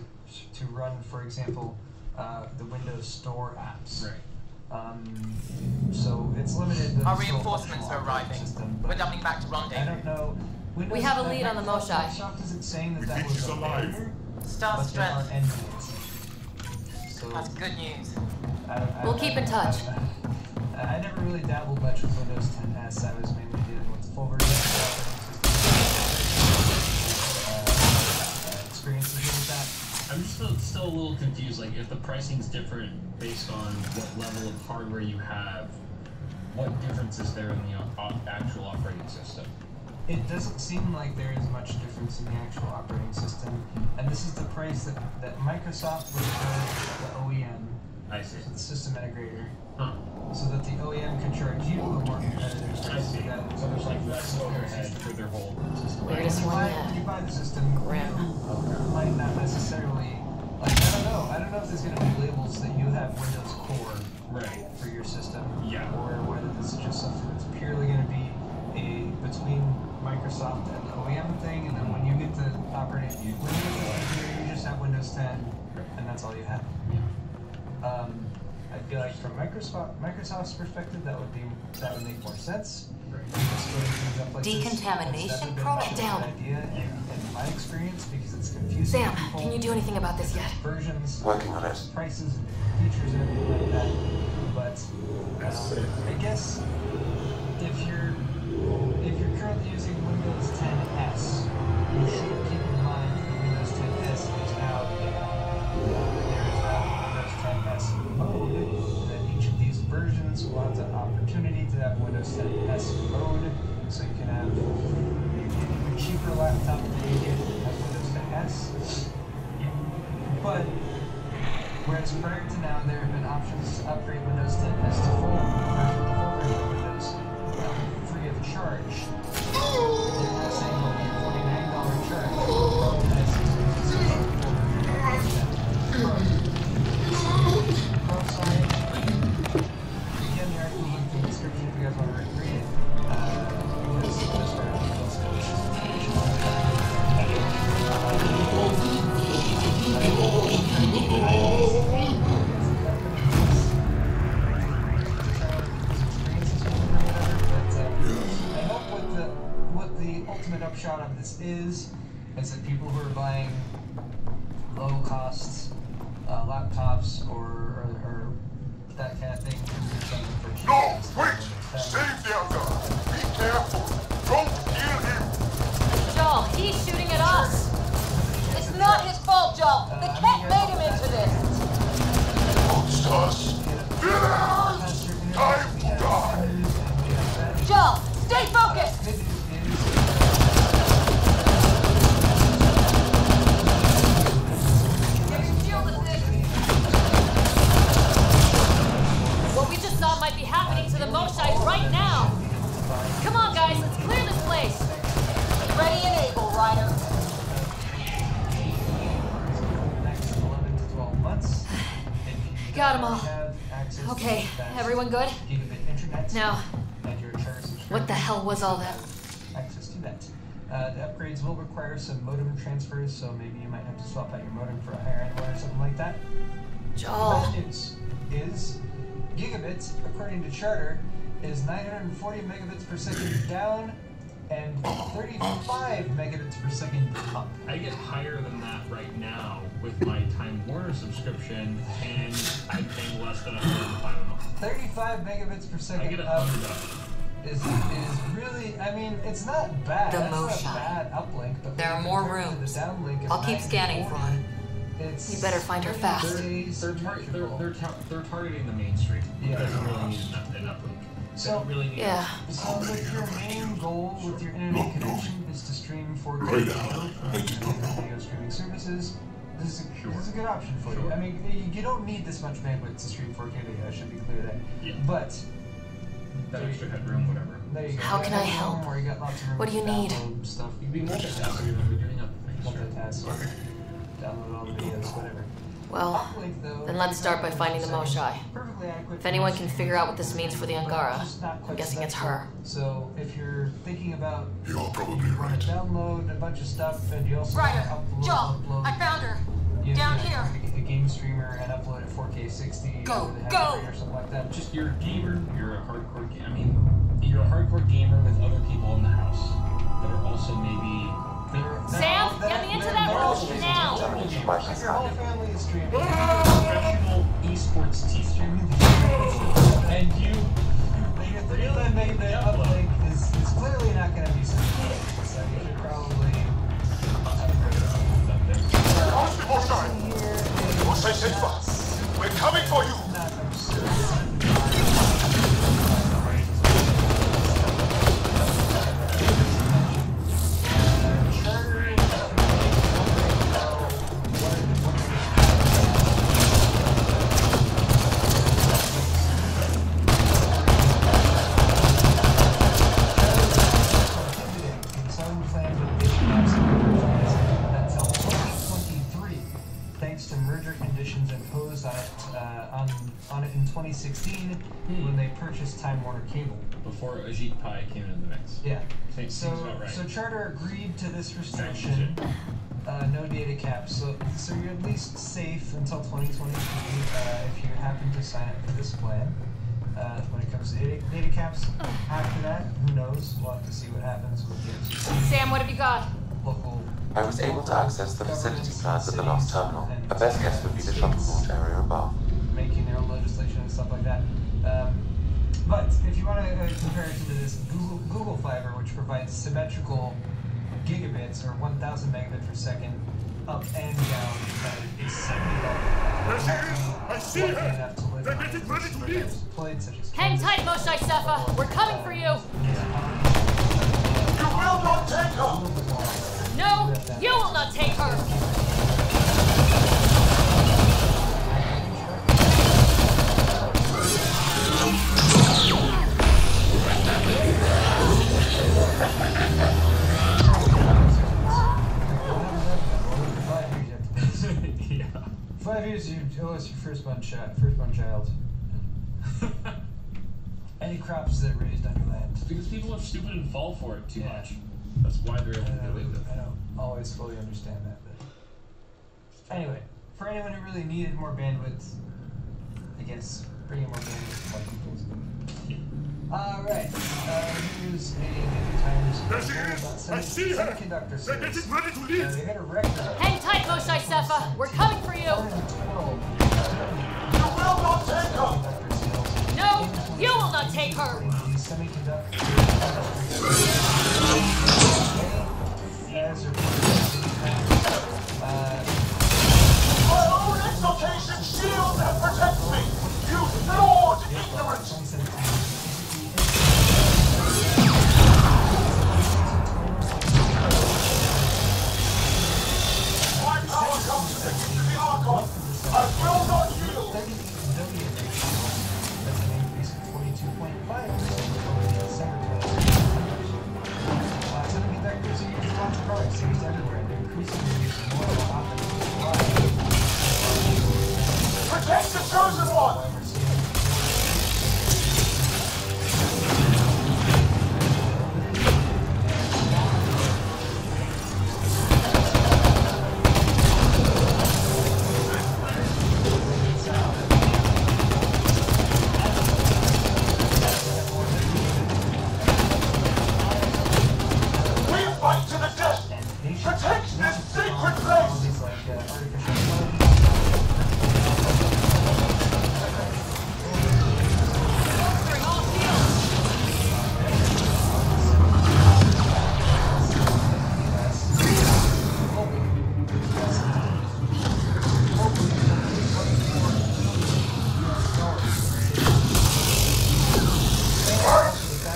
to run, for example, the Windows Store apps. Right. So it's limited. Our reinforcements are arriving. We're dumping back to rendezvous. I don't know. Windows We have a lead on the Moshai. Microsoft isn't saying that was alive. Star strength. So that's good news. We'll keep in touch. I never really dabbled much with Windows 10S. I was mainly dealing with the full version of the experiences with that. I'm just still a little confused. Like, if the pricing's different based on what level of hardware you have, what difference is there in the actual operating system? It doesn't seem like there is much difference in the actual operating system, and this is the price that Microsoft would charge the OEM, I see. the system integrator, so that the OEM can charge you a more competitive price. So there's like less overhead for their whole system. Weirdest one yet. When you buy the system, you might not necessarily, like, I don't know if there's going to be labels that you have Windows Core for your system, or whether this is just something that's purely going to be between Microsoft and the OEM thing, and then when you get the operating, you just have Windows 10, and that's all you have. I feel like from Microsoft's perspective, that would make more sense. Decontamination product down. Idea in my experience, because it's confusing. Sam, can you do anything about this yet? Versions, working on it. Prices, and features, and everything like that. But I guess if you're currently using Windows 10S, you should keep in mind that Windows 10S is now Windows 10S mode, and then each of these versions will have the opportunity to have Windows 10S mode, so you can have a cheaper laptop that you get has Windows 10S. But whereas prior to now, there have been options to upgrade Windows 10S to full version of Windows free of charge. They're now saying there'll be a $49 charge for Pro side. Again, the article is linked in the description if you guys want to read it. Because this article gigabits is that people who are buying low-cost laptops or that kind of thing can do something for cheap. No, wait! Save the other! Be careful! Don't kill him! Joel, he's shooting at us. It's not his fault, Joel. The cat made him into this. Monsters! Villains! Time to die! Joel, stay focused! What we just saw might be happening to the Moshai right now. Come on, guys, let's clear this place. Ready and able, Ryder. Got them all. Okay, everyone good? Now, what the hell was all that? Access to that. The upgrades will require some modem transfers, so maybe you might have to swap out your modem for a higher end one or something like that. Joel. The bad news is gigabits, according to Charter, is 940 megabits per second down and 35 megabits per second up. I get higher than that right now with my Time Warner subscription, and I'm paying less than $105 a month. 35 megabits per second I get up $100. is really, I mean, it's not bad. The That's not a Moshai. bad uplink, but There are more rooms. I'll keep scanning for it. It's You better find her fast. They're targeting the mainstream. It doesn't really need an uplink. So, really need yeah. So if your main goal with your internet connection is to stream 4K video from video streaming services, this is a good option for you. I mean, you don't need this much bandwidth to stream 4K video, I should be clear that. Yeah. But that extra headroom, whatever. There you go. How can I help? Where you got lots of room What do you need? Stuff. You can be multitasking, you can be doing other things. Multitask. Download all the videos, whatever. Well, then let's start by finding the Moshai. If anyone can figure out what this means for the Angara, I'm guessing it's her. So if you're thinking about You're probably right. download a bunch of stuff and you also Ryder, upload, Joel, I found her. Down here. A game streamer and upload it 4K 60 Go, with a go! header or something like that. Just you're a gamer, you're a hardcore gamer. I mean, you're a hardcore gamer with other people in the house that are also maybe. Sam, get me into that room now! Your whole family is streaming. Professional esports teacher. And you. The 35 megabit uplink is clearly not going to be something. So you should probably. Moshai Senpa, we're coming for you! Not absurd. On it in 2016 when they purchased Time Warner Cable. Before Ajit Pai came into the mix. Yeah. Seems about right. So Charter agreed to this restriction, no data caps. So you're at least safe until 2023 if you happen to sign up for this plan. When it comes to data caps, after that, who knows? We'll have to see what happens with the Sam, what have you got? local. I was able to access the facility plans at the last terminal. A best guess would be the shuttle launch area above. Making their own legislation and stuff like that. But if you want to compare it to this Google Fiber, which provides symmetrical gigabits or 1,000 megabits per second up and down, is $70. I see her! Enough to live They're on getting ready to leave! deployed, such as Hang tight, Moshai Sefa. We're coming for you. You will not take her! No, you will not take her. Yeah. 5 years, you owe us your firstborn child. Any crops that are raised on your land. Because people are stupid and fall for it too much. That's why they're able to do it. I don't always fully understand that, but anyway, for anyone who really needed more bandwidth, I guess bringing more bandwidth to more people is good. Alright, here's a 50 times. There she is! I see her! Semiconductor They're sales. getting ready to leave! They hit a record. Hang tight, Mosai Sefa. We're coming for you. You will not take her! No, you will not take her. My own exaltation shields and protects me! You flawed ignorance! My power comes from the gift of the Archon! I will not yield! That's an increase of 42.5% over the December 2020. Semiconductors are used in lots of products, they're used everywhere. They're increasingly used more often than Protect the chosen one! We fight to the death! Protect this sacred place!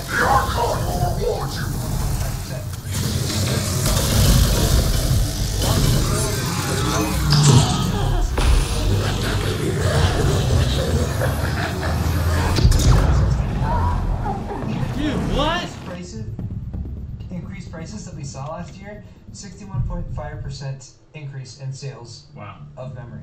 The Archon will reward you! Dude, what? Increased prices that we saw last year, 61.5% increase in sales of memory.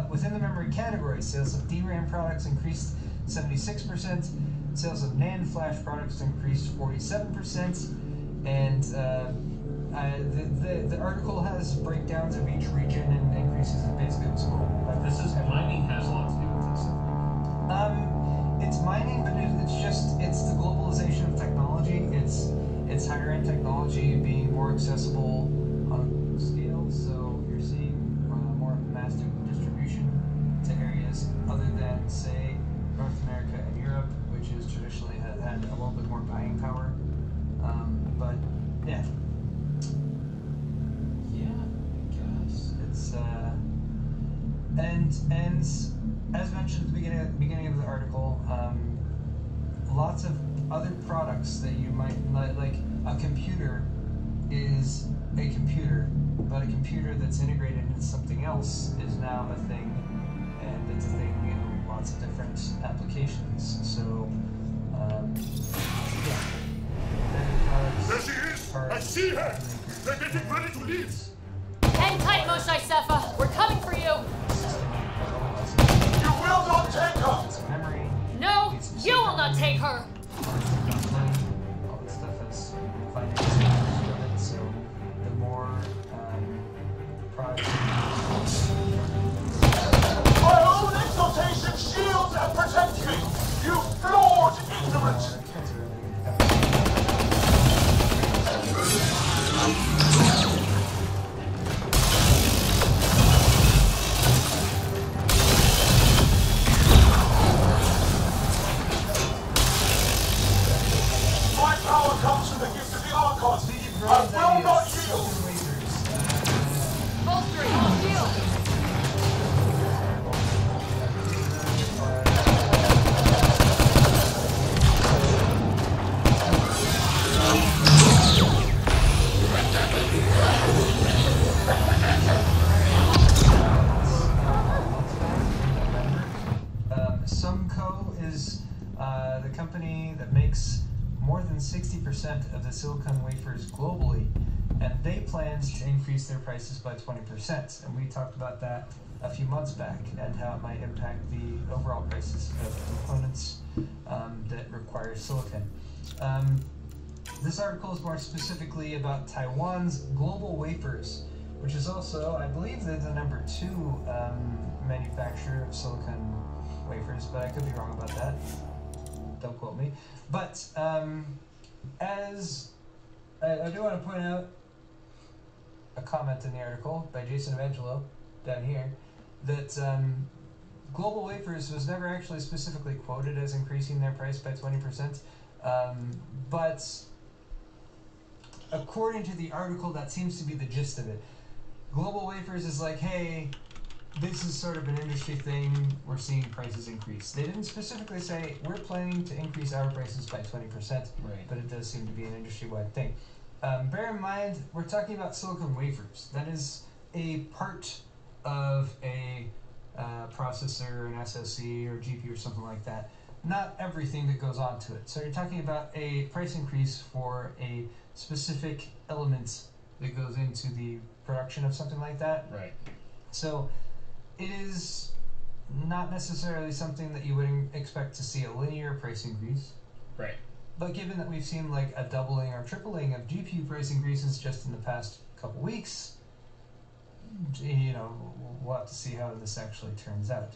Within the memory category, sales of DRAM products increased 76%, sales of NAND flash products increased 47%, and the article has breakdowns of each region and increases in basically what's going on. This is mining has a lot to do with this. It's mining, but it's the globalization of technology. It's higher end technology being more accessible on a scale. So you're seeing more mass distribution to areas other than, say, North America and Europe, which has traditionally had a little bit more buying power. But yeah. Yeah, I guess it's and as mentioned at the beginning of the article, lots of other products that you might like a computer is a computer, but a computer that's integrated into something else is now a thing, and it's a thing in lots of different applications. So yeah. There she is! I see her! They're getting ready to leave! Hang tight, Mosai Sefa. We're coming for you. You will not take her! No, you will not take her. All this stuff has financing, so the more products. My own exaltation shields and protects me! You flawed ignorance! My power comes from the gift of the Archon! I will not yield! Both three, shield. Sumco is the company that makes more than 60% of the silicon wafers globally, and they plan to increase their prices by 20%. And we talked about that a few months back and how it might impact the overall prices of components that require silicon. This article is more specifically about Taiwan's Global Wafers, which is also, I believe, they're the #2 manufacturer of silicon wafers, but I could be wrong about that. don't quote me. But as I do want to point out a comment in the article by Jason Evangelo down here that Global Wafers was never actually specifically quoted as increasing their price by 20%, but according to the article, that seems to be the gist of it. Global Wafers is like, hey, this is sort of an industry thing, we're seeing prices increase. They didn't specifically say, we're planning to increase our prices by 20%, but it does seem to be an industry-wide thing. Bear in mind, we're talking about silicon wafers. That is a part of a processor, an SoC, or GPU, or something like that. Not everything that goes onto it. So you're talking about a price increase for a specific element that goes into the production of something like that. Right. So it is not necessarily something that you would expect to see a linear price increase. Right. But given that we've seen like a doubling or tripling of GPU price increases just in the past couple weeks, you know, we'll have to see how this actually turns out.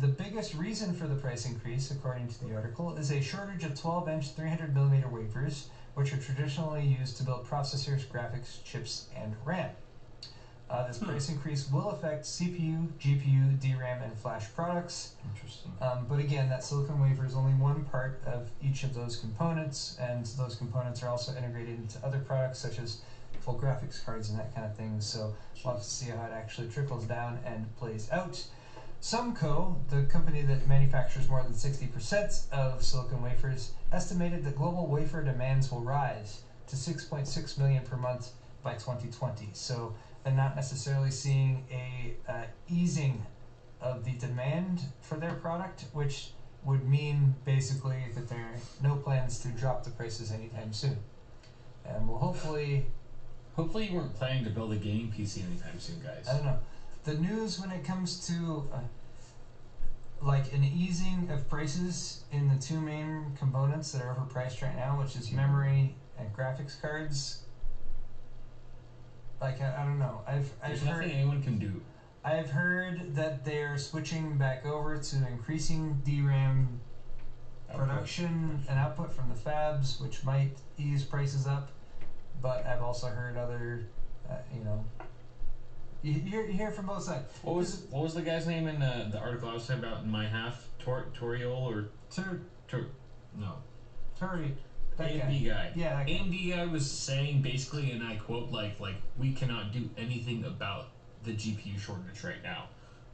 The biggest reason for the price increase, according to the article, is a shortage of 12-inch 300mm wafers, which are traditionally used to build processors, graphics, chips, and RAM. This price increase will affect CPU, GPU, DRAM, and flash products. Interesting. But again, that silicon wafer is only one part of each of those components, and those components are also integrated into other products such as full graphics cards and that kind of thing. So we'll have to see how it actually trickles down and plays out. Sumco, the company that manufactures more than 60% of silicon wafers, estimated that global wafer demands will rise to 6.6 million per month by 2020. So they're not necessarily seeing a easing of the demand for their product, which would mean basically that there are no plans to drop the prices anytime soon. And we'll hopefully you weren't planning to build a gaming PC anytime soon, guys. I don't know. The news when it comes to like an easing of prices in the two main components that are overpriced right now, which is memory and graphics cards. Like I don't know. There's nothing anyone can do. I've heard that they're switching back over to increasing DRAM production and output from the fabs, which might ease prices up. But I've also heard other, you know, you hear from both sides. What was the guy's name in the article I was talking about in my half? Toriol or Tori. AMD guy. Yeah, that guy. AMD guy was saying basically, and I quote, like we cannot do anything about the GPU shortage right now,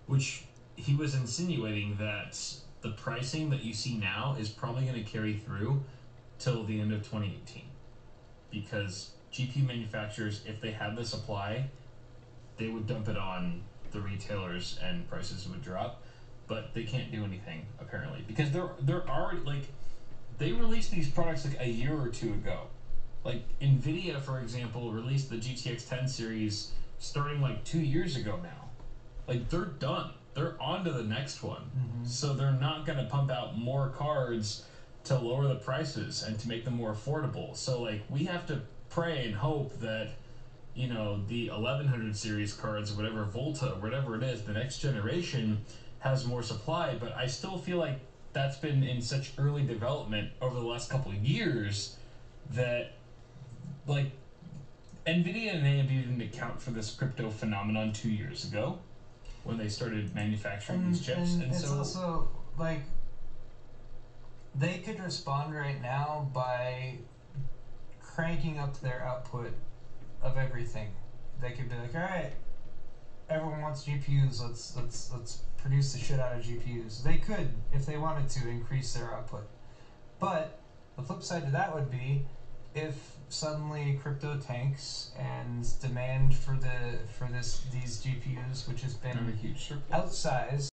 which he was insinuating that the pricing that you see now is probably going to carry through till the end of 2018, because GPU manufacturers, if they had the supply, they would dump it on the retailers and prices would drop, but they can't do anything apparently because they're already like. They released these products like a year or two ago. Like Nvidia, for example, released the GTX 10 series starting like 2 years ago now. Like they're done. They're on to the next one. So they're not going to pump out more cards to lower the prices and to make them more affordable. So like we have to pray and hope that, you know, the 1100 series cards or whatever, Volta, whatever it is, the next generation has more supply. But I still feel like that's been in such early development over the last couple of years that, like, NVIDIA and AMD didn't account for this crypto phenomenon 2 years ago when they started manufacturing these chips. And it's so also, like, they could respond right now by cranking up their output of everything. They could be like, all right, everyone wants GPUs, let's produce the shit out of GPUs. They could, if they wanted to, increase their output. But the flip side to that would be if suddenly crypto tanks and demand for these GPUs, which has been outsized